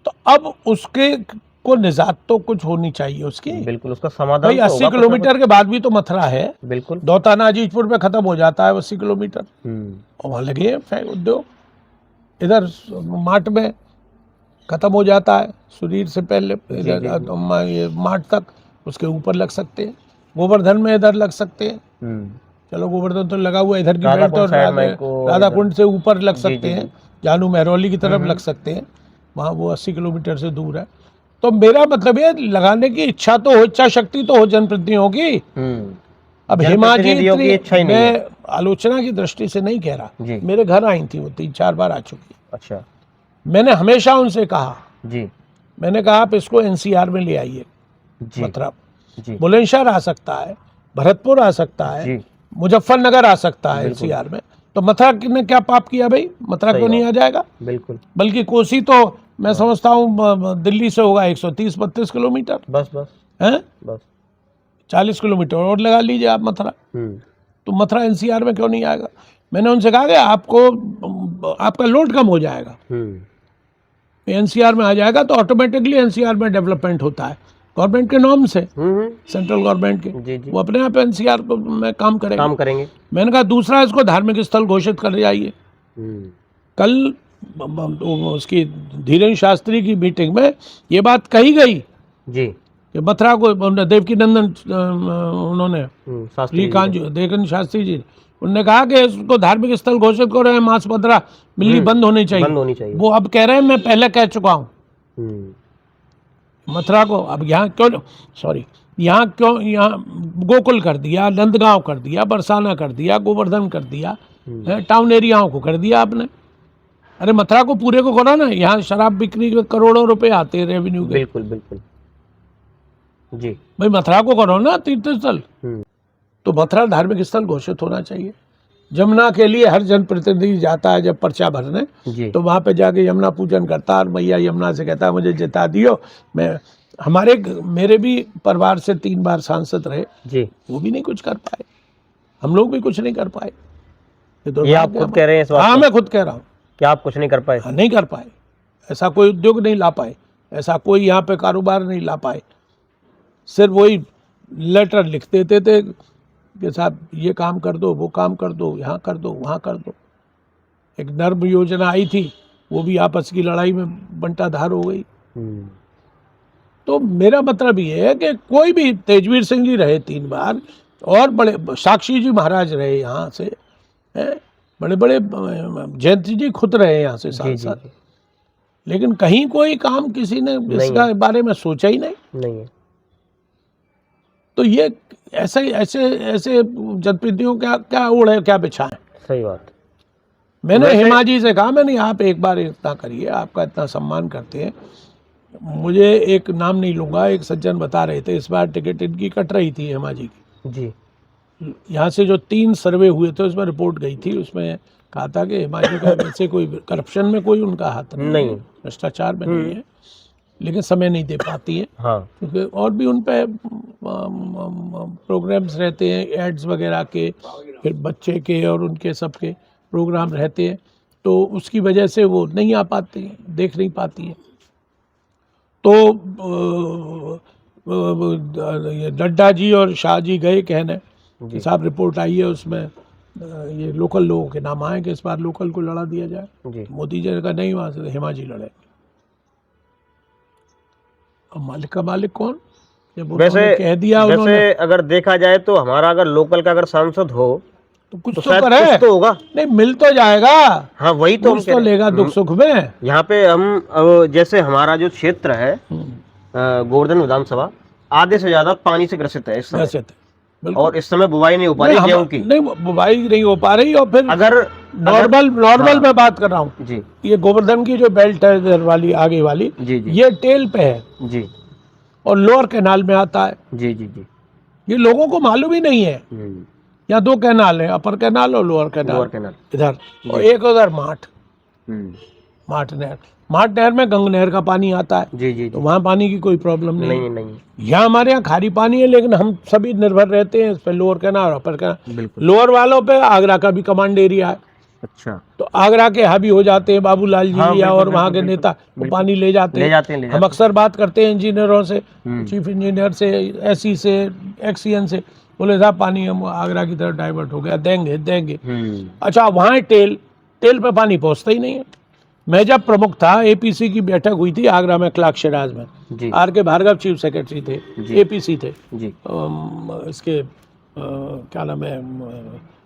तो अब उसके को निजात तो कुछ होनी चाहिए उसकी, बिल्कुल उसका समाधान भाई। तो 80 होगा, किलोमीटर के बाद भी तो मथुरा है, बिल्कुल दौताना अजीजपुर में खत्म हो जाता है 80 किलोमीटर, और वहाँ लगे हैं उद्योग। इधर मार्ट में खत्म हो जाता है, सुरीर से पहले इधर ये मार्ट तक, उसके ऊपर लग सकते हैं, गोवर्धन में इधर लग सकते हैं। चलो गोवर्धन तो लगा हुआ, इधर की बेल्ट और राधाकुंड से ऊपर लग सकते हैं, जानू महरौली की तरफ लग सकते हैं, वहाँ वो 80 किलोमीटर से दूर है। तो मेरा मतलब है लगाने की इच्छा तो हो, इच्छा शक्ति तो हो जनप्रतिनिधियों की। अब हेमा जी, मैं आलोचना की दृष्टि से नहीं कह रहा, मेरे घर आई थी वो, 3-4 बार आ चुकी। अच्छा, मैंने हमेशा उनसे कहा जी, मैंने कहा आप इसको एनसीआर में ले आइए, मथुरा, बुलंदशहर आ सकता है, भरतपुर आ सकता है, मुजफ्फरनगर आ सकता है एनसीआर में, तो मथुरा ने क्या पाप किया भाई, मथुरा क्यों नहीं आ जाएगा? बिल्कुल। बल्कि कोसी तो मैं समझता हूँ दिल्ली से होगा 130-32 किलोमीटर, बस हैं, बस 40 किलोमीटर और लगा लीजिए आप मथुरा, तो मथुरा एनसीआर में क्यों नहीं आएगा? मैंने उनसे कहा कि आपको आपका लोड कम हो जाएगा, एनसीआर में आ जाएगा तो ऑटोमेटिकली एनसीआर में डेवलपमेंट होता है, गवर्नमेंट के नॉर्म से, सेंट्रल गवर्नमेंट के, वो अपने आप एनसीआर में काम करेंगे। मैंने कहा दूसरा, इसको धार्मिक स्थल घोषित कर जाइए। कल उसकी धीरेन्द्र शास्त्री की मीटिंग में ये बात कही गई जी कि मथुरा को देवकी नंदन उन्होंने देवकी शास्त्री जी उन्होंने कहा कि इसको धार्मिक स्थल घोषित करो, रहे मांस मदिरा मिलनी बंद होनी चाहिए। वो अब कह रहे हैं मैं पहले कह चुका हूँ मथुरा को। अब यहाँ क्यों यहाँ गोकुल कर दिया, नंदगांव कर दिया, बरसाना कर दिया, गोवर्धन कर दिया, टाउन एरियाओं को कर दिया आपने। अरे मथुरा को पूरे को करो ना, यहाँ शराब बिक्री में करोड़ों रुपए आते हैं रेवेन्यू के। बिल्कुल बिल्कुल जी भाई मथुरा को करो ना तीर्थ स्थल। तो मथुरा धार्मिक स्थल घोषित होना चाहिए। यमुना के लिए हर जनप्रतिनिधि जाता है जब पर्चा भरने, तो वहाँ पे जाके यमुना पूजन करता है और मैया यमुना से कहता है मुझे जिता दियो। मेरे भी परिवार से 3 बार सांसद रहे जी, वो भी नहीं कुछ कर पाए, हम लोग भी कुछ नहीं कर पाए। ये आप खुद कह रहे हैं? हाँ मैं खुद कह रहा हूँ कि आप कुछ नहीं कर पाए। हाँ, नहीं कर पाए, ऐसा कोई उद्योग नहीं ला पाए, ऐसा कोई यहाँ पे कारोबार नहीं ला पाए। सिर्फ वही लेटर लिख देते थे कि साहब ये काम कर दो, वो काम कर दो, यहाँ कर दो, वहाँ कर दो। एक नर्म योजना आई थी, वो भी आपस की लड़ाई में बंटाधार हो गई। तो मेरा मतलब ये है कि कोई भी, तेजवीर सिंह जी रहे 3 बार, और बड़े साक्षी जी महाराज रहे यहाँ से, बड़े बड़े जयंती जी खुद रहे यहाँ से सांसद, लेकिन कहीं कोई काम किसी ने इसका बारे में सोचा ही नहीं है। तो ये ऐसे जनप्रतिनिधियों का क्या ओढ़ है, क्या बिछा है? सही बात। मैंने हेमा जी से कहा, मैंने आप एक बार इतना करिए, आपका इतना सम्मान करते हैं। मुझे एक नाम नहीं लूंगा, एक सज्जन बता रहे थे इस बार टिकट इनकी कट रही थी हेमा जी की जी। यहाँ से जो 3 सर्वे हुए थे उसमें रिपोर्ट गई थी, उसमें कहा था कि हेमा जी का वैसे कोई करप्शन में कोई उनका हाथ नहीं, भ्रष्टाचार में नहीं है, लेकिन समय नहीं दे पाती है। हाँ। क्योंकि और भी उन पे प्रोग्राम्स रहते हैं, एड्स वगैरह के, फिर बच्चे के और उनके सबके प्रोग्राम रहते हैं, तो उसकी वजह से वो नहीं आ पाती हैं, देख नहीं पाती हैं। तो नड्डा जी और शाह जी गए कहने कि साहब रिपोर्ट आई है, उसमें ये लोकल लोगों के नाम आए कि इस बार लोकल को लड़ा दिया जाए। मोदी जी ने कहा नहीं, वहाँ से हेमा जी लड़े। मालिक का मालिक कौन? जब वैसे उन्होंने कह दिया उन्होंने, वैसे अगर देखा जाए तो हमारा अगर लोकल का अगर सांसद हो तो कुछ तो तो शायद करे। कुछ तो होगा। नहीं, मिल तो जाएगा, हाँ वही तो हम कुछ कह तो रहे हैं। लेगा दुख सुख में। यहाँ पे हम जैसे हमारा जो क्षेत्र है गोवर्धन विधानसभा आधे से ज्यादा पानी से ग्रसित है इस समय, ऐसे थे, बिल्कुल। और इस समय बुवाई नहीं हो पा रही नहीं, गेहूं की। नहीं बुवाई नहीं हो पा रही, और फिर अगर नॉर्मल हाँ, मैं बात कर रहा हूँ। जी ये गोवर्धन की जो बेल्ट है इधर वाली, आगे वाली, जी जी ये टेल पे है जी और लोअर कैनाल में आता है। जी जी जी ये लोगों को मालूम ही नहीं है। यहाँ दो कैनाल है, अपर कैनाल और लोअर लोअर कैनाल कैनाल। इधर, और एक उधर माठ नहर। माठ नहर में गंग नहर का पानी आता है, जी जी तो जी वहाँ पानी की कोई प्रॉब्लम नहीं है। नहीं यहाँ हमारे यहाँ खारी पानी है, लेकिन हम सभी निर्भर रहते हैं इस पे, लोअर कैनाल और अपर कैनाल। बिल्कुल। लोअर वालों पे आगरा का भी कमांड एरिया है, अच्छा तो आगरा के हावी हो जाते हैं बाबूलाल जी हाँ, या बिल्कुल, और वहाँ के बिल्कुल, नेता, वो बिल्कुल। पानी ले जाते ले हैं। जाते हैं हम अक्सर बात करते हैं इंजीनियरों से, हम्म। चीफ इंजीनियर से, एसई से, एक्सीएन से, बोले साहब पानी हम आगरा की तरफ डाइवर्ट हो गया, देंगे। अच्छा, वहाँ टेल पे पानी पहुँचता ही नहीं है। मैं जब प्रमुख था, एपीसी की बैठक हुई थी आगरा में, क्लार्क शिराज में, जी आर के भार्गव चीफ सेक्रेटरी थे, जी। एपीसी थे, जी इसके क्या नाम है,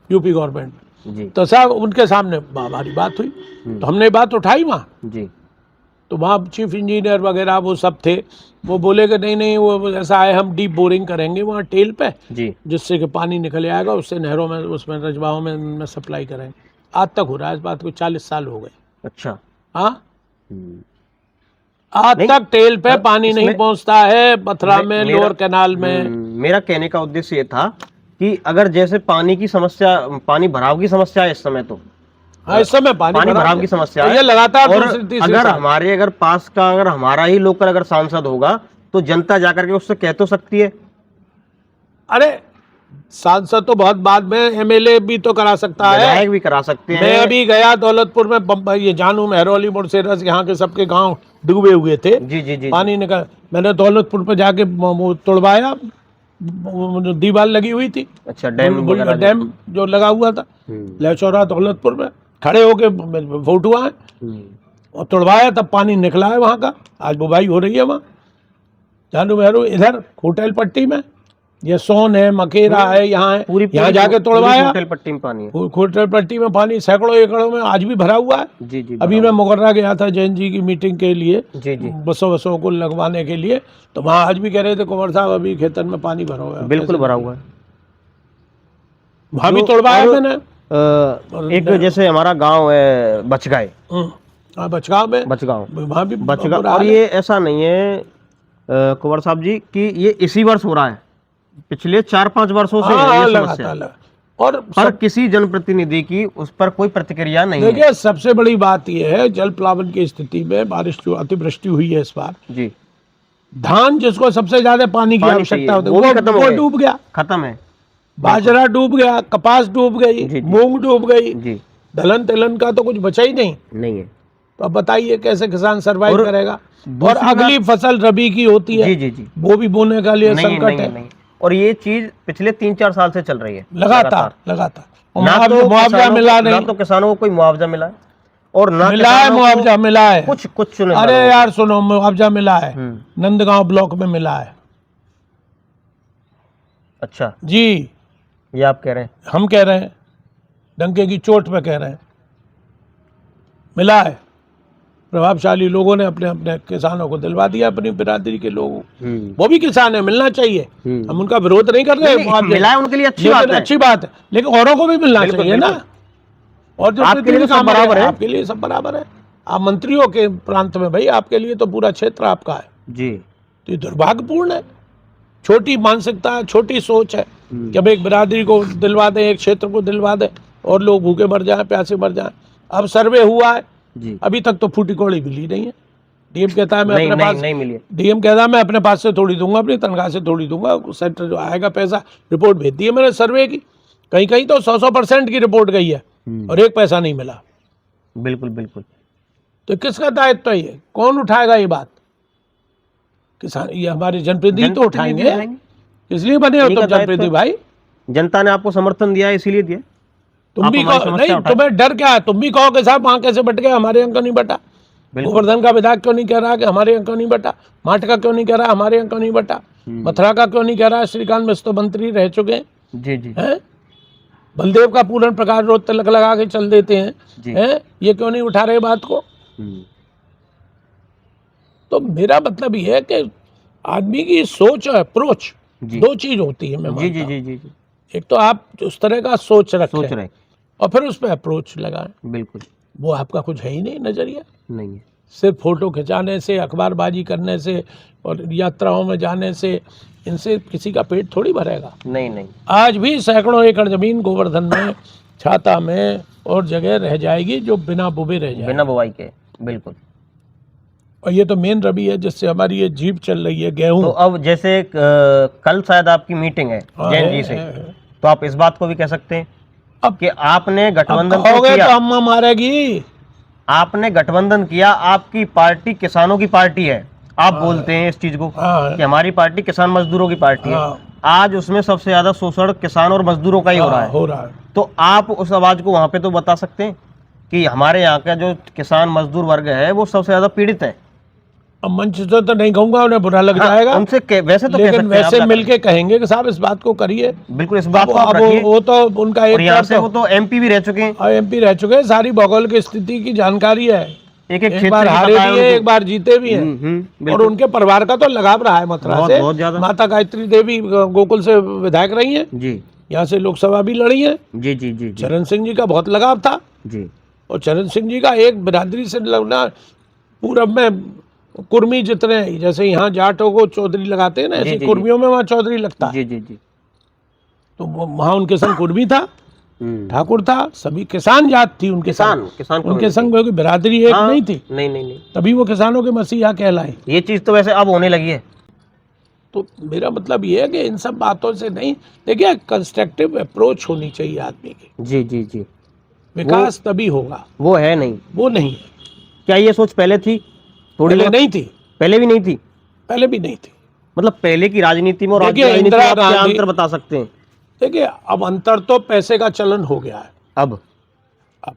यूपी गवर्नमेंट। जी तो साहब उनके सामने हमारी बात हुई, तो हमने बात उठाई वहाँ, जी तो वहाँ चीफ इंजीनियर वगैरह वो सब थे, वो बोले कि नहीं वो ऐसा है, हम डीप बोरिंग करेंगे वहाँ टेल पे, जी जिससे कि पानी निकल आएगा, उससे नहरों में, उसमें रजवाहों में सप्लाई करेंगे। आज तक हो रहा है इस बात को, 40 साल हो गए। अच्छा हाँ, हम्म। आज नहीं, तक टेल पे पानी नहीं इसमें- पहुंचता है, पथरा में, मेरा- लोअर कैनाल में। मेरा कहने का उद्देश्य ये था कि अगर जैसे पानी की समस्या, पानी भराव की समस्या है इस समय, तो हाँ, इस समय पानी भराव की समस्या ये है लगातार और दूसरी तीसरी अगर साल। हमारे अगर पास का अगर हमारा ही लोकल अगर सांसद होगा तो जनता जाकर के उससे कह तो सकती है। अरे सांसद तो बहुत बाद में, एमएलए भी तो करा सकता है, विधायक भी करा सकते हैं। मैं अभी गया दौलतपुर में, ये जानू मेहरौली मुड़सेरस, यहाँ के सबके गांव डूबे हुए थे, जी जी जी पानी निकल, मैंने दौलतपुर पे जाके वो तोड़वाया, वो दीवार लगी हुई थी, अच्छा डैम जो लगा हुआ था लहचौरा दौलतपुर में, खड़े होके फोटो आए और तोड़वाया, तब पानी निकला है वहाँ का। आज बुवाई हो रही है वहाँ जानू मेहरू। इधर होटल पट्टी में ये सोन है, मकेरा है, यहाँ है, यहाँ जाके तोड़वाया। होटल पट्टी में पानी है। होटल पट्टी में पानी सैकड़ों एकड़ों में आज भी भरा हुआ है। जी जी अभी मैं मुकर्रा गया था जैन जी की मीटिंग के लिए, जी जी बसों को लगवाने के लिए, तो वहाँ आज भी कह रहे थे कुंवर साहब अभी खेतन में पानी भरा हुआ है। बिल्कुल भरा हुआ है, वहाँ भी तोड़वाया मैंने। एक जैसे हमारा गांव है बचगांव, बचगांव में, बचगांव वहाँ भी बचगांव, बुरा और हाल है। ये ऐसा नहीं है कुंवर साहब जी कि ये इसी वर्ष हो रहा है, पिछले 4-5 वर्षों से है ये समस्या। और पर किसी जनप्रतिनिधि की उस पर कोई प्रतिक्रिया नहीं है। देखिए, सबसे बड़ी बात यह है, जल प्लावन की स्थिति में बारिश जो अतिवृष्टि हुई है इस बार, जी धान जिसको सबसे ज्यादा पानी की आवश्यकता होती है वो डूब गया, खत्म है। बाजरा डूब गया, कपास डूब गई, मूंग डूब गई, जी दलहन तिलहन का तो कुछ बचा ही नहीं है। तो अब बताइए कैसे किसान सरवाइव करेगा। और अगली फसल रबी की होती है, जी जी जी वो भी बोने का लिए संकट है। नहीं। और ये चीज पिछले 3-4 साल से चल रही है लगातार। ना तो मुआवजा मिला नहीं, ना तो किसानों को कोई मुआवजा मिला है, और ना मिला है मुआवजा, मिला है कुछ अरे यार सुनो, मुआवजा मिला है, नंदगांव ब्लॉक में मिला है। अच्छा जी, ये आप कह रहे हैं? हम कह रहे हैं, डंके की चोट पे कह रहे हैं, मिला है। प्रभावशाली लोगों ने अपने अपने किसानों को दिलवा दिया, अपनी बिरादरी के लोगों, वो भी किसान है, मिलना चाहिए, हम उनका विरोध नहीं कर रहे। मिला है उनके लिए अच्छी बात है, लेकिन औरों को भी मिलना चाहिए ना। और जो आपके लिए सब बराबर है, आपके लिए सब बराबर है। आप मंत्रियों के प्रांत में भाई, आपके लिए तो पूरा क्षेत्र आपका है जी। तो ये दुर्भाग्यपूर्ण है, छोटी मानसिकता है, छोटी सोच है कि अब एक बिरादरी को दिलवा दें, एक क्षेत्र को दिलवा दें और लोग भूखे मर जाएं, प्यासे मर जाएं। अब सर्वे हुआ है जी, अभी तक तो फूटी कौड़ी मिली नहीं है। डीएम कहता है मैं अपने पास नहीं मिली। डीएम कहता है मैं अपने पास से थोड़ी दूंगा, अपनी तनख्वाह से थोड़ी दूंगा, सेंटर जो आएगा पैसा। रिपोर्ट भेज दी है मैंने सर्वे की, कहीं कहीं तो 100% की रिपोर्ट गई है और एक पैसा नहीं मिला। बिल्कुल बिल्कुल। तो किसका दायित्व है ये? कौन उठाएगा ये बात? किसान, ये हमारे जनप्रतिनिधि तो उठाएंगे, इसलिए बने हो तुम जनप्रतिनिधि भाई। जनता ने आपको समर्थन दिया है, इसीलिए दिया। तुम भी कहो नहीं, तुम्हें डर क्या है? तुम भी कहो कि साहब वहां कैसे बट गया, हमारे यहाँ तो नहीं बटा। गोवर्धन का विधायक क्यों नहीं कह रहा कि हमारे यहाँ क्यों नहीं बटा, माट का क्यों नहीं कह रहा हमारे यहाँ क्यों नहीं बटा, मथुरा का क्यों नहीं कह रहा, श्रीकांत मिश्र तो मंत्री रह चुके हैं, जी जी हैं? बलदेव का पूर्ण प्रकाश रोज तिलक लगा के चल देते हैं, ये क्यों नहीं उठा रहे बात को। तो मेरा मतलब ये है कि आदमी की सोच और अप्रोच दो चीज होती है, मैं मानता हूं। जी एक तो आप उस तरह का सोच सोच रखें रहे, और फिर उस पर अप्रोच लगाएं, बिल्कुल वो आपका कुछ है ही नहीं नजरिया। नहीं है। सिर्फ फोटो खिंचाने से, अखबारबाजी करने से और यात्राओं में जाने से, इनसे किसी का पेट थोड़ी भरेगा। नहीं नहीं, आज भी सैकड़ों एकड़ जमीन गोवर्धन में, छाता में और जगह रह जाएगी जो बिना बुबे रह जाएगी, बिना बुवाई के, बिल्कुल। और ये तो मेन रबी है जिससे हमारी ये जीप चल रही है, गेहूं। तो अब जैसे कल शायद आपकी मीटिंग है जैन जी से, तो आप इस बात को भी कह सकते हैं अब कि आपने गठबंधन हो तो गए किया, तो अम्मा मारेगी। आपने गठबंधन किया, आपकी पार्टी किसानों की पार्टी है, आप बोलते हैं इस चीज को कि हमारी पार्टी किसान मजदूरों की पार्टी है। आज उसमें सबसे ज्यादा शोषण किसान और मजदूरों का ही हो रहा है। तो आप उस आवाज को वहां पे तो बता सकते हैं कि हमारे यहाँ का जो किसान मजदूर वर्ग है वो सबसे ज्यादा पीड़ित है। अब मंच से तो नहीं कहूंगा, उन्हें बुरा लग जाएगा, उनसे वैसे तो कह लेकिन सकते हैं, वैसे आप मिलके कहेंगे कि साहब इस बात को करिए। बिल्कुल इस बात को आप अब रखिए। वो तो उनका और यहाँ एक से वो तो एमपी भी रह चुके हैं, एमपी रह चुके हैं, सारी भौगोलिक स्थिति की जानकारी है, एक एक बार हारे भी है, एक बार जीते भी हैं, और बिल्कुल उनके परिवार का तो लगाव रहा है मथुरा से। बहुत ज्यादा। माता गायत्री देवी गोकुल से विधायक रही हैं, जी यहाँ से लोकसभा भी लड़ी है। जी जी जी जी चरण सिंह जी का बहुत लगाव था, जी, और चरण सिंह जी का एक बिरादरी से लगना, पूरब में कुर्मी जितने, जैसे यहाँ जाटों को चौधरी लगाते हैं ना, ऐसे कुर्मियों में वहाँ चौधरी लगता है। जी जी जी, तो वहाँ उनके संग कुर्मी था, ठाकुर था, सभी किसान जात थी उनके किसान उनके संग कोई बिरादरी एक नहीं थी, नहीं, तभी वो किसानों के मसीहा कहलाए। ये चीज तो वैसे अब होने लगी है। तो मेरा मतलब ये है कि इन सब बातों से नहीं, देखिए कंस्ट्रक्टिव अप्रोच होनी चाहिए आदमी की, जी जी जी, विकास तभी होगा, वो है नहीं। वो नहीं है। क्या ये सोच पहले थी? थोड़ी पहले बहुत? नहीं थी, पहले भी नहीं थी, पहले भी नहीं थी। मतलब पहले की राजनीति में और आज की देखिए, राजनीति में इंदिरा आप क्या गांधी- अंतर बता सकते हैं? देखिए अब अंतर तो पैसे का चलन हो गया है। अब अब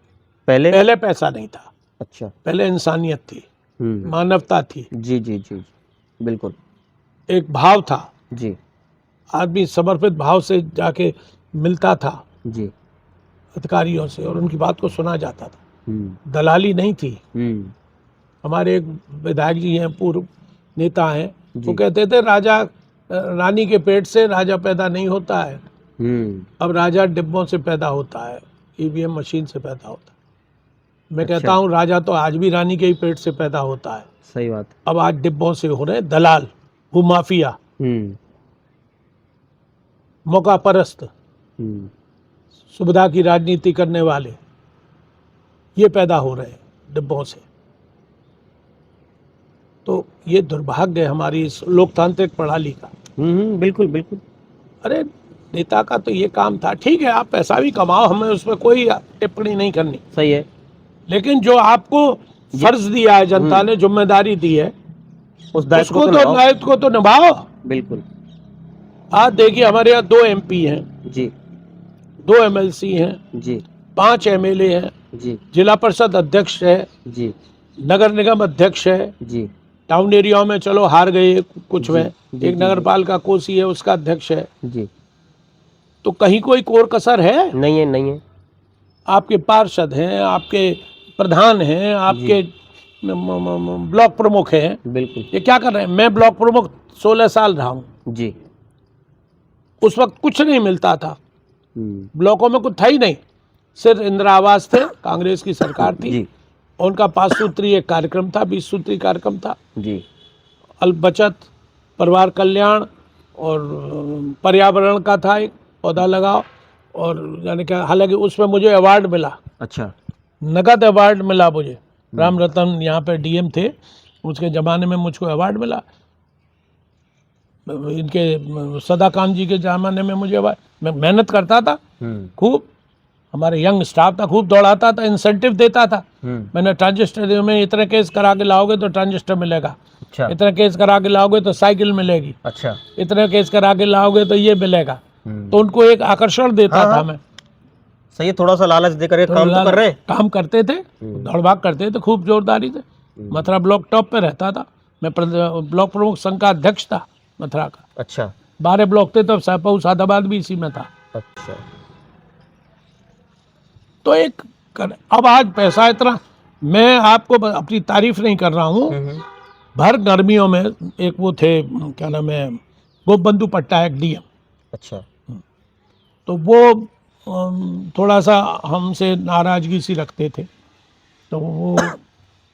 पहले पैसा नहीं था, अच्छा, पहले इंसानियत थी, मानवता थी, जी जी जी, बिल्कुल एक भाव था, जी आदमी समर्पित भाव से जाके मिलता था जी, अधिकारियों से और उनकी बात को सुना जाता था, दलाली नहीं थी। हमारे एक विधायक जी हैं, पूर्व नेता हैं, वो कहते थे राजा रानी के पेट से राजा पैदा नहीं होता है, अब राजा डिब्बों से पैदा होता है, ईवीएम मशीन से पैदा होता है। मैं कहता हूँ राजा तो आज भी रानी के ही पेट से पैदा होता है, सही बात। अब आज डिब्बों से हो रहे दलाल, भूमाफिया, मौका परस्त, सुविधा की राजनीति करने वाले, ये पैदा हो रहे हैं डिब्बों से। तो ये दुर्भाग्य है हमारी इस लोकतांत्रिक प्रणाली का। बिल्कुल बिल्कुल। अरे नेता का तो ये काम था, ठीक है आप पैसा भी कमाओ, हमें उसमें कोई टिप्पणी नहीं करनी, सही है, लेकिन जो आपको फर्ज दिया है जनता ने, जिम्मेदारी दी है, उस दायित्व दायित्व को तो निभाओ। बिल्कुल। आज देखिए हमारे यहाँ 2 MP हैं जी, 2 MLC हैं जी 5 MLA हैं, जी जिला परिषद अध्यक्ष है, जी नगर निगम अध्यक्ष है, जी, टाउन एरिया में चलो हार गए कुछ में, एक जी, नगर पालिका कोसी है उसका अध्यक्ष है, जी, तो कहीं कोई कोर कसर है? नहीं है, नहीं है। आपके पार्षद हैं, आपके प्रधान हैं, आपके ब्लॉक प्रमुख हैं, बिल्कुल ये क्या कर रहे हैं? मैं ब्लॉक प्रमुख 16 साल रहा हूँ, जी, उस वक्त कुछ नहीं मिलता था, ब्लॉकों में कुछ था ही नहीं, सिर्फ इंदिरा आवास थे, कांग्रेस की सरकार थी जी उनका 5 सूत्री एक कार्यक्रम था, 20 सूत्री कार्यक्रम था, जी, अल्प बचत, परिवार कल्याण और पर्यावरण का था, एक पौधा लगाओ, और यानी कि हालांकि उसमें मुझे अवार्ड मिला, अच्छा, नगद अवार्ड मिला मुझे, राम रतन यहाँ पे DM थे, उसके ज़माने में मुझको अवार्ड मिला, इनके सदाकांत जी के ज़माने में मुझे अवार्ड, मैं मेहनत करता था खूब, हमारे यंग स्टाफ था, खूब दौड़ाता था, इंसेंटिव देता था। मैंने ट्रांजिस्टर में इतने केस करा के लाओगे तो ट्रांजिस्टर मिलेगा, अच्छा, इतने केस करा के लाओगे तो साइकिल मिलेगी, अच्छा, इतने केस करा के लाओगे तो ये मिलेगा, तो उनको एक आकर्षण देता था मैं। सही है, थोड़ा सा लालच देकर काम तो कर रहे हैं। काम करते थे, दौड़ भाग करते थे खूब जोरदारी से, मथुरा ब्लॉक टॉप पे रहता था, मैं ब्लॉक प्रमुख संघ का अध्यक्ष था मथुरा का। अच्छा 12 ब्लॉक थे, तब साहपऊ सादाबाद भी इसी में था। अच्छा। तो अब आज पैसा इतना, मैं आपको अपनी तारीफ नहीं कर रहा हूँ। भर गर्मियों में एक वो थे, क्या नाम है, गोपबंधु पट्टायक डीएम। अच्छा। तो वो थोड़ा सा हमसे नाराजगी सी रखते थे। तो वो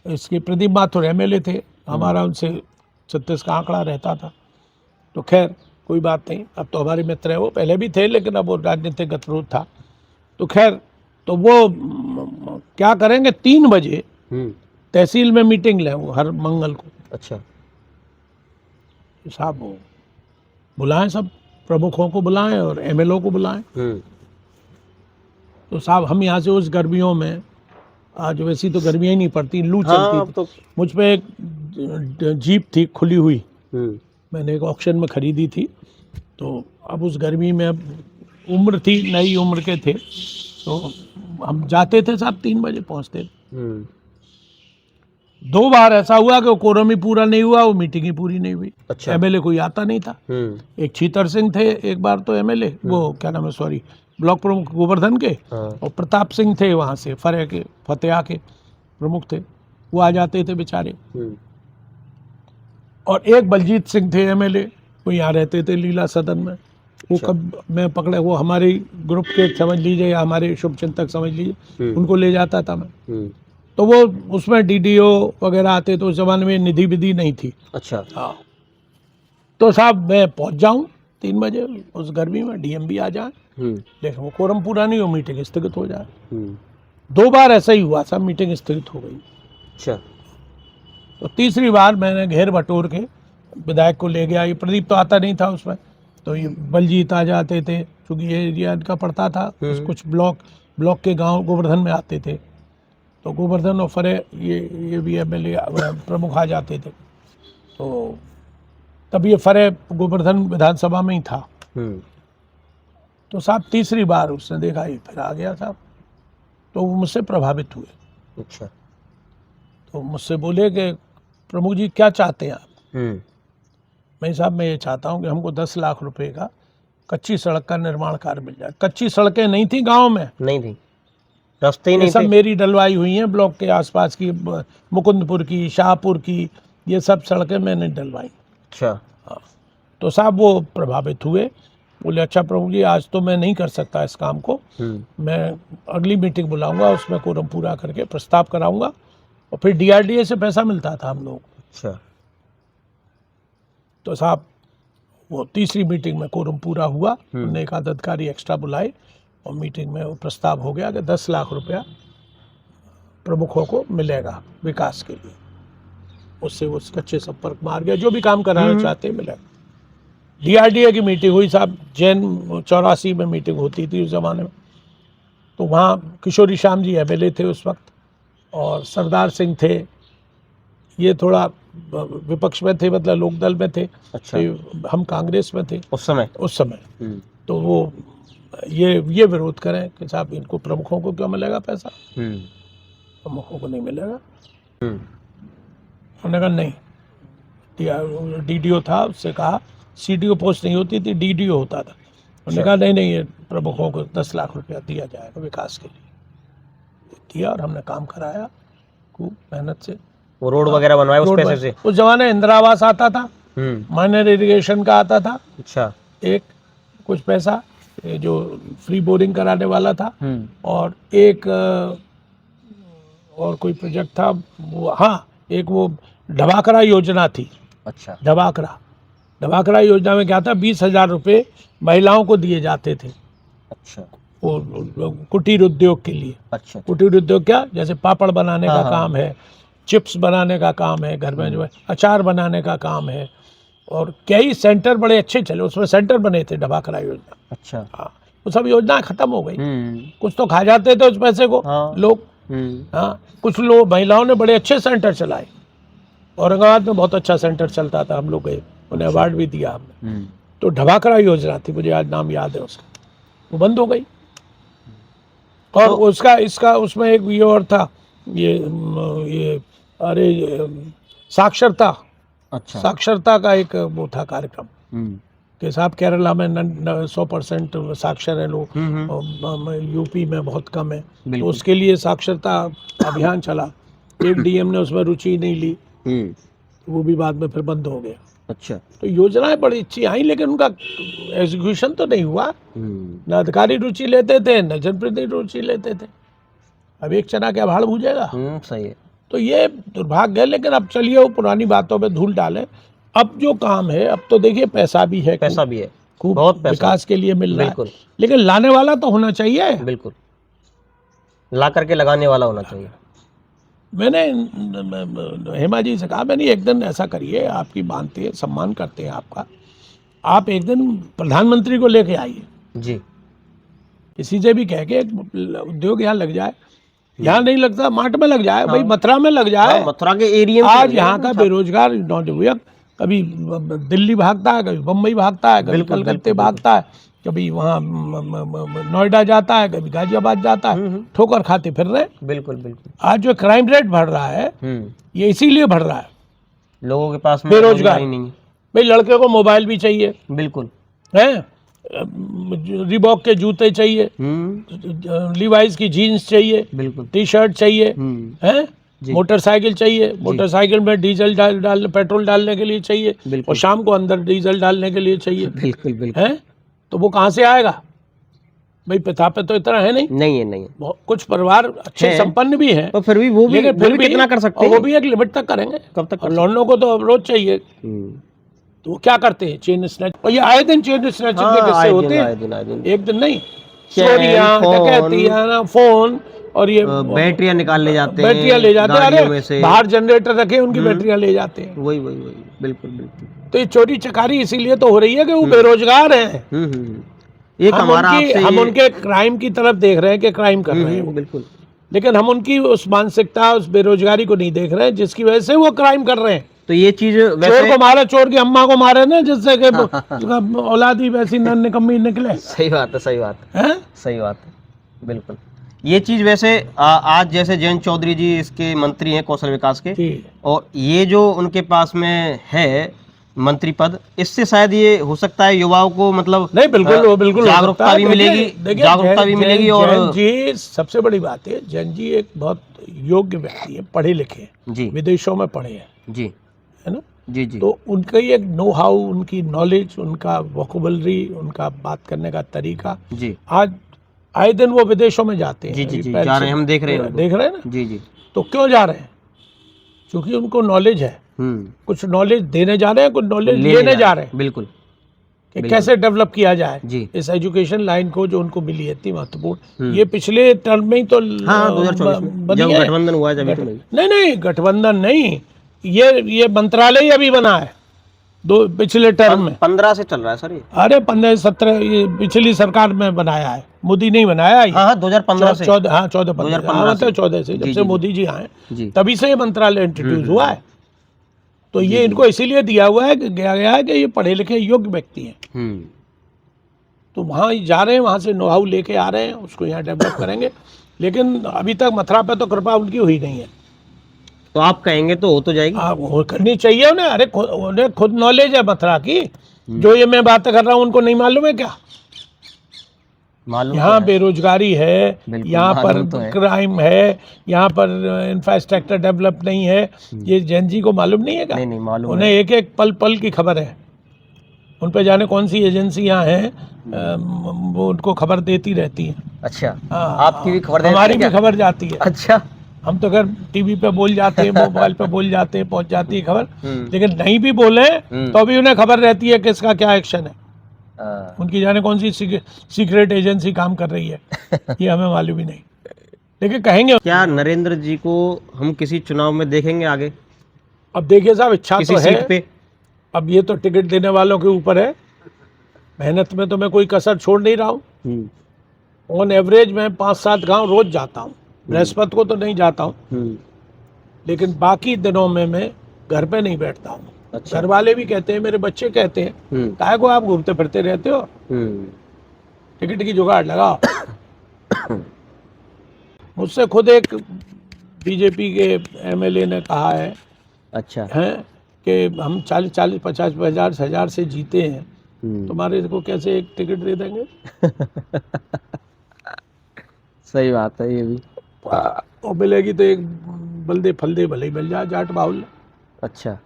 इसके प्रदीप माथुर एमएलए थे, हमारा उनसे 36 का आंकड़ा रहता था। तो खैर कोई बात नहीं, अब तो हमारे मित्र है, वो पहले भी थे लेकिन अब वो राजनीतिक गतिरोध था। तो खैर, तो वो क्या करेंगे, 3 बजे तहसील में मीटिंग लें वो हर मंगल को। अच्छा। साहब वो बुलाएं, सब प्रमुखों को बुलाएं और एमएलओ को बुलाएं। तो साहब हम यहाँ से उस गर्मियों में, आज वैसी तो गर्मियाँ ही नहीं पड़ती, लू चलती थी। तो मुझ पे एक जीप थी खुली हुई, मैंने एक ऑक्शन में खरीदी थी। तो अब उस गर्मी में, अब उम्र थी, नई उम्र के थे, तो हम जाते थे साहब, 3 बजे पहुंचते थे। 2 बार ऐसा हुआ कि वो कोरम ही पूरा नहीं हुआ, वो मीटिंग ही पूरी नहीं हुई। अच्छा। एमएलए कोई आता नहीं था। एक छीतर सिंह थे एक बार तो एमएलए, वो क्या नाम है, सॉरी, ब्लॉक प्रमुख गोवर्धन के, और प्रताप सिंह थे वहाँ से फतेहा के प्रमुख थे, वो आ जाते थे बेचारे। और एक बलजीत सिंह थे एमएलए, वो यहाँ रहते थे लीला सदन में। वो कब मैं पकड़े, वो हमारे ग्रुप के समझ लीजिए या हमारे शुभचिंतक समझ लीजिए, उनको ले जाता था मैं। तो वो उसमें डीडीओ वगैरह आते, तो उस जमाने में निधि विधि नहीं थी। अच्छा। हाँ, तो साहब मैं पहुंच जाऊं 3 बजे उस गर्मी में, डीएम भी आ जाए, लेकिन वो कोरम पूरा नहीं हो, मीटिंग स्थगित हो जाए। 2 बार ऐसा ही हुआ, सब मीटिंग स्थगित हो गई। अच्छा। तो तीसरी बार मैंने घेर बटोर के विधायक को ले गया। ये प्रदीप तो आता नहीं था उसमें, तो ये बलजीत आ जाते थे, क्योंकि ये एरिया इनका पड़ता था। कुछ ब्लॉक के गांव गोवर्धन में आते थे, तो गोवर्धन और फरे ये भी एमएलए प्रमुख आ जाते थे। तो तब ये फरे गोवर्धन विधानसभा में ही था। तो साहब तीसरी बार उसने देखा ये फिर आ गया साहब, तो वो मुझसे प्रभावित हुए। अच्छा। तो मुझसे बोले कि प्रमुख जी क्या चाहते हैं आप? मैं साहब मैं ये चाहता हूँ कि हमको 10 लाख रुपए का कच्ची सड़क का निर्माण कार्य मिल जाए। कच्ची सड़कें नहीं थी गांव में, नहीं थी, रास्ते ही नहीं सब थे। मेरी डलवाई हुई हैं ब्लॉक के आसपास की, मुकुंदपुर की, शाहपुर की, ये सब सड़कें मैंने डलवाई। अच्छा। हाँ, तो साहब वो प्रभावित हुए, बोले अच्छा प्रभु जी आज तो मैं नहीं कर सकता इस काम को, मैं अगली मीटिंग बुलाऊंगा, उसमें कोरम पूरा करके प्रस्ताव कराऊंगा। और फिर डीआरडीए से पैसा मिलता था हम लोग। अच्छा। तो साहब वो तीसरी मीटिंग में कोरम पूरा हुआ, उन्होंने एक आध अधिकारी एक्स्ट्रा बुलाए और मीटिंग में वो प्रस्ताव हो गया कि 10 लाख रुपया प्रमुखों को मिलेगा विकास के लिए। उससे वो कच्चे संपर्क मार गया, जो भी काम कराना चाहते मिलेगा। डीआरडीए की मीटिंग हुई साहब, जैन 84 में मीटिंग होती थी उस जमाने में। तो वहाँ किशोरी श्याम जी एमएलए थे उस वक्त, और सरदार सिंह थे, ये थोड़ा विपक्ष में थे, मतलब लोकदल में थे। अच्छा। तो हम कांग्रेस में थे उस समय। तो वो ये विरोध करें कि साहब इनको प्रमुखों को क्यों मिलेगा पैसा, प्रमुखों को नहीं मिलेगा। उन्होंने कहा नहीं, डीडीओ था, उससे कहा सीडीओ पोस्ट नहीं होती थी, डीडीओ होता था। उन्होंने कहा नहीं ये प्रमुखों को 10 लाख रुपया दिया जाएगा विकास के लिए। दिया और हमने काम कराया खूब मेहनत से। वो रोड वगैरह बनवाए उस पैसे से? उस जमाने इंदिरा आवास आता था, माइनर इरिगेशन का आता था। अच्छा। एक कुछ पैसा ये जो फ्री बोरिंग कराने वाला था, और एक और कोई प्रोजेक्ट था वो, हाँ एक वो ढबाकरा योजना थी। अच्छा। ढबाकरा योजना में क्या था, 20,000 रुपये महिलाओं को दिए जाते थे। अच्छा। वो कुटीर उद्योग के लिए। अच्छा। कुटीर उद्योग क्या, जैसे पापड़ बनाने का काम है, चिप्स बनाने का काम है, घर में जो है अचार बनाने का काम है, और कई सेंटर बड़े अच्छे चले, उसमें सेंटर बने थे ढबाकरा योजना। अच्छा। हाँ, वो सब योजना खत्म हो गई। कुछ तो खा जाते थे उस पैसे को लोग। हाँ, कुछ लोग महिलाओं ने बड़े अच्छे सेंटर चलाए। औरंगाबाद में बहुत अच्छा सेंटर चलता था, हम लोग गए, उन्हें अवार्ड भी दिया हमने। तो ढबाकरा योजना थी, मुझे आज नाम याद है उसका, वो बंद हो गई। और तो, उसका इसका उसमें एक ये और था, ये अरे साक्षरता, अच्छा। साक्षरता का एक वो था कार्यक्रम हम्म कि साहब केरला में 100% साक्षर है लोग, हम्म, और यूपी में बहुत कम है, तो बिल्कुल। उसके लिए साक्षरता अभियान चला। एक डीएम ने उसमें रुचि नहीं ली, हम्म, तो वो भी बाद में फिर बंद हो गया। अच्छा। तो योजनाएं बड़ी अच्छी आई, लेकिन उनका एग्जीक्यूशन तो नहीं हुआ। न अधिकारी रुचि लेते थे, न जनप्रतिनिधि रुचि लेते थे। अब एक चना क्या भाड़ भूजेगा। सही है। तो ये दुर्भाग्य है, लेकिन अब चलिए वो पुरानी बातों पे धूल डालें। अब जो काम है, अब तो देखिए पैसा भी है, पैसा भी है, खूब बहुत पैसा विकास के लिए मिल रहा है, बिल्कुल लेकिन लाने वाला तो होना चाहिए। बिल्कुल, ला करके लगाने वाला होना चाहिए। मैंने हेमा जी से कहा, मैंने एक दिन ऐसा करिए, आपकी मानते हैं, सम्मान करते हैं आपका, आप एक दिन प्रधानमंत्री को लेके आइए, जी। किसी से भी कह के एक उद्योग यहाँ लग जाए। यहाँ नहीं लगता, मार्ट में लग जाए, भाई मथुरा में लग जाए। हाँ, मथुरा के एरिया में आज यहाँ का बेरोजगार नौजवान कभी दिल्ली भागता है, कभी बम्बई भागता है, कभी कलकत्ते भागता है, कभी वहाँ नोएडा जाता है, कभी गाजियाबाद जाता है, ठोकर खाते फिर रहे। बिल्कुल बिल्कुल। आज जो क्राइम रेट बढ़ रहा है, ये इसीलिए बढ़ रहा है, लोगों के पास में बेरोजगार रोजगार ही नहीं है। भाई लड़के को मोबाइल भी चाहिए, बिल्कुल। हैं, रिबॉक के जूते चाहिए, लीवाइस की जीन्स चाहिए, बिल्कुल। टी शर्ट चाहिए, हैं, मोटरसाइकिल चाहिए, मोटरसाइकिल में डीजल डाल पेट्रोल डालने के लिए चाहिए, बिल्कुल। और शाम को अंदर डीजल डालने के लिए चाहिए, बिल्कुल बिल्कुल। हैं, तो वो कहाँ से आएगा भाई? पिता पे तो इतना है नहीं, नहीं है, नहीं है। कुछ परिवार अच्छे है। संपन्न भी हैं, तो फिर भी वो भी लेकिन फिर भी कितना कर सकते और हैं? वो भी एक लिमिट तक करेंगे। कब तक और लौंडों को तो रोज चाहिए, तो वो क्या करते हैं? चेन स्नैच, और ये आए दिन चेन स्नैचिंग के किस्से होते हैं, एक दिन नहीं, चोरियां, डकैतियां, ना फोन, और ये बैटरियां निकाल ले जाते हैं, बैटरियां ले जाते हैं। गाड़ियों में से। अरे बाहर जनरेटर रखे, उनकी बैटरियां ले जाते हैं। वही वही वही, बिल्कुल बिल्कुल। तो ये चोरी चकारी इसीलिए तो हो रही है कि वो बेरोजगार हैं। एक हमारा आपसे हम उनके क्राइम की तरफ देख रहे हैं कि क्राइम कर रहे हैं वो, बिल्कुल, लेकिन हम उनकी उस मानसिकता, उस बेरोजगारी को नहीं देख रहे हैं जिसकी वजह से वो क्राइम कर रहे हैं। तो ये चीज चोर वैसे को मारे, चोर की अम्मा को मारे ना, जिससे कि औलाद ही वैसी निकम्मी निकले। सही बात है, सही बात है, हैं? सही बात है, बिल्कुल। ये चीज वैसे आज जैसे जयंत चौधरी जी इसके मंत्री हैं कौशल विकास के, जी। और ये जो उनके पास में है मंत्री पद, इससे शायद ये हो सकता है युवाओं को मतलब नहीं, बिल्कुल वो बिल्कुल जागरूकता भी मिलेगी, जागरूकता भी मिलेगी। और जैन जी, सबसे बड़ी बात है, जैन जी एक बहुत योग्य व्यक्ति है, पढ़े लिखे हैं, जी विदेशों में पढ़े हैं, जी, है ना? जी जी, तो उनका एक नो हाउ, उनकी नॉलेज, उनका वोकेबलरी, उनका बात करने का तरीका, जी आज आए दिन वो विदेशों में जाते हैं। जी जी जी, पहले जा रहे हैं, से हम देख रहे हैं उनको। देख रहे हैं ना? जी जी। तो क्यों जा रहे हैं? क्योंकि उनको नॉलेज है, कुछ नॉलेज देने जा रहे हैं, कुछ नॉलेज लेने जा रहे हैं, बिल्कुल, कि कैसे डेवलप किया जाए जी। इस एजुकेशन लाइन को जो उनको मिली है इतनी महत्वपूर्ण। ये पिछले टर्म में ही तो 2024 में बनी जब है। गठबंधन हुआ है, जब तो नहीं। नहीं, गठबंधन नहीं, ये मंत्रालय अभी बना है पिछले टर्म में, 15 से चल रहा है सर ये। अरे 15-17 ये पिछली सरकार में बनाया है, मोदी नहीं बनाया ये। हाँ 2015 से, 14 14 2015 14 से, जब से मोदी जी आए जी, तभी से ये मंत्रालय इंट्रोड्यूस हुआ है। तो ये इनको इसीलिए दिया हुआ है कि गया गया है कि ये पढ़े लिखे योग्य व्यक्ति हैं, तो वहाँ जा रहे हैं, वहाँ से नो हाउ लेके आ रहे हैं, उसको यहाँ डेवलप करेंगे। लेकिन अभी तक मथुरा पे तो कृपा उनकी हुई नहीं है। तो आप कहेंगे तो हो तो जाएगी। वो करनी चाहिए उन्हें। अरे उन्हें खुद नॉलेज है मथुरा की, जो ये मैं बातें कर रहा हूँ उनको नहीं मालूम है क्या? मालूम यहाँ बेरोजगारी है, बिल्कुल, यहाँ पर मालूम तो है। क्राइम है, यहाँ पर इंफ्रास्ट्रक्चर डेवलप नहीं है, ये जैन जी को मालूम नहीं है क्या? नहीं मालूम उन्हें एक एक पल पल की खबर है। उन पे जाने कौन सी एजेंसियां हैं, वो उनको खबर देती रहती हैं। अच्छा, हाँ, आपकी भी खबर हमारी भी खबर जाती है। अच्छा, हम तो अगर टीवी पे बोल जाते हैं, मोबाइल पे बोल जाते हैं, पहुंच जाती है खबर, लेकिन नहीं भी बोले तो भी उन्हें खबर रहती है कि इसका क्या एक्शन है। उनकी जाने कौन सी सीक्रेट एजेंसी काम कर रही है, ये हमें मालूम ही नहीं, लेकिन कहेंगे। क्या नरेंद्र जी को हम किसी चुनाव में देखेंगे आगे? अब देखिए साहब, इच्छा किसी तो सीट है, पे? अब ये तो टिकट देने वालों के ऊपर है। मेहनत में तो मैं कोई कसर छोड़ नहीं रहा हूँ। ऑन एवरेज मैं 5-7 गांव रोज जाता हूँ, बृहस्पति को तो नहीं जाता हूँ, लेकिन बाकी दिनों में मैं घर पे नहीं बैठता हूँ। अच्छा। घर वाले भी कहते हैं, मेरे बच्चे कहते हैं, काहे को आप घूमते फिरते रहते हो, टिकट की जुगाड़ लगाओ। मुझसे खुद एक बीजेपी के एमएलए ने कहा है अच्छा। कि हम 40-40, 50-50 हजार से जीते हैं, तुम्हारे को कैसे एक टिकट दे देंगे। सही बात है ये भी। और मिलेगी तो एक बल्दे फल्दे भले ही मिल जाए जाट बाहुल। अच्छा,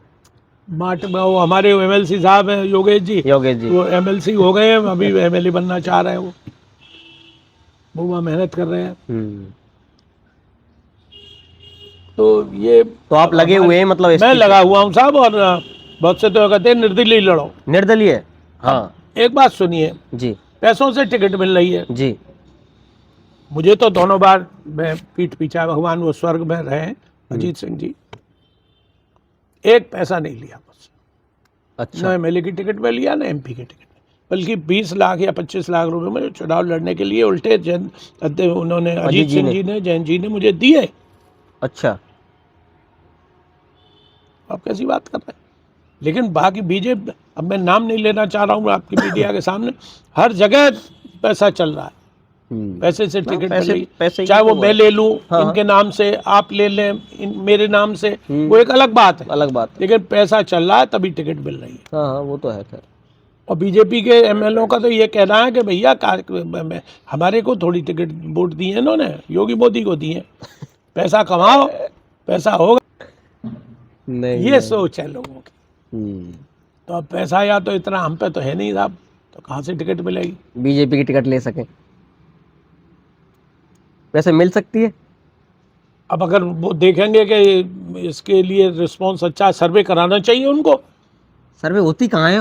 माट में वो हमारे एमएलसी साहब हैं योगेश जी, वो एमएलसी हो गए हैं, अभी एमएलए बनना चाह रहे हैं। वो वहाँ मेहनत कर रहे हैं। तो ये तो आप लगे हुए हैं मतलब मैं लगा हुआ हूँ साहब। और बहुत से तो कहते हैं निर्दलीय लड़ो। निर्दलीय, हाँ। एक बात सुनिए जी पैसों से टिकट मिल रही है जी। मुझे तो दोनों बार मैं पीठ पीछा, भगवान वो स्वर्ग में रहे अजीत सिंह जी, एक पैसा नहीं लिया मुझसे। अच्छा। न एमएलए की टिकट में लिया, न एमपी की टिकट, बल्कि 20 लाख या 25 लाख रुपए मुझे चुनाव लड़ने के लिए उल्टे उन्होंने अजीत सिंह जी ने, जैन जी ने मुझे दिए। अच्छा, आप कैसी बात कर रहे हैं। लेकिन बाकी बीजेपी, अब मैं नाम नहीं लेना चाह रहा हूँ आपकी मीडिया के सामने, हर जगह पैसा चल रहा है। पैसे से टिकट मिल रही, चाहे वो मैं ले लूं इनके नाम से, आप ले लें मेरे नाम से, वो एक अलग बात है, अलग बात है। लेकिन पैसा चल रहा है तभी टिकट मिल रही है। हाँ वो तो है खैर। और बीजेपी के एमएलओ का तो ये कहना है कि भैया हमारे को थोड़ी टिकट वोट दी है इन्होंने, योगी मोदी को दी है, पैसा कमाओ पैसा होगा, नहीं ये सोच है लोगों की। तो अब पैसा या तो इतना हम पे तो है नहीं साहब, तो कहाँ से टिकट मिलेगी। बीजेपी की टिकट ले सके, वैसे मिल सकती है। अब अगर वो देखेंगे कि इसके लिए रिस्पॉन्स अच्छा है, सर्वे कराना चाहिए उनको। सर्वे होती कहाँ है?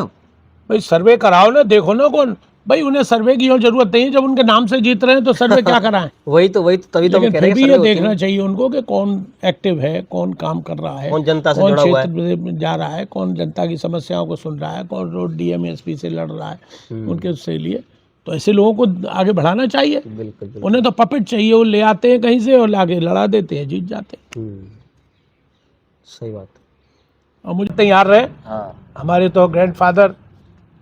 भाई सर्वे कराओ ना, देखो ना कौन, भाई उन्हें सर्वे की और जरूरत नहीं है, जब उनके नाम से जीत रहे हैं तो सर्वे क्या कराएं। वही तो तभी तो हम कह रहे हैं ये देखना चाहिए उनको कि कौन एक्टिव है, कौन काम कर रहा है, कौन जनता से जुड़ा हुआ है, क्षेत्र में जा रहा है, कौन जनता की समस्याओं को सुन रहा है, कौन रोड डीएम एसपी से लड़ रहा है, उनके उससे लिए। तो ऐसे लोगों को आगे बढ़ाना चाहिए। बिल्कुल। उन्हें तो पपेट चाहिए, वो ले आते हैं कहीं से और आगे लड़ा देते हैं, जीत जाते हैं। सही बात। और मुझे तैयार रहे। हाँ। हमारे तो ग्रैंडफादर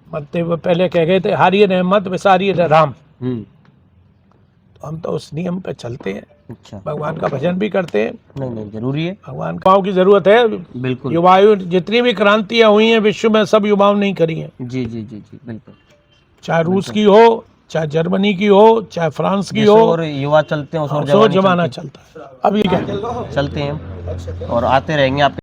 मरते हुए पहले कह गए थे, हारिए न मत विसारिए न राम। तो हम तो उस नियम पे चलते हैं। अच्छा। भगवान का भजन भी करते हैं। नहीं जरूरी है, भगवान युवाओं की जरूरत है। बिल्कुल। युवाओं जितनी भी क्रांतियां हुई हैं विश्व में, सब युवाओं ने करी हैं। जी जी जी जी बिल्कुल। चाहे रूस की हो, चाहे जर्मनी की हो, चाहे फ्रांस की हो, और युवा चलते हैं उस जमाना चलता है। अब ये क्या चलते हैं और आते रहेंगे आपके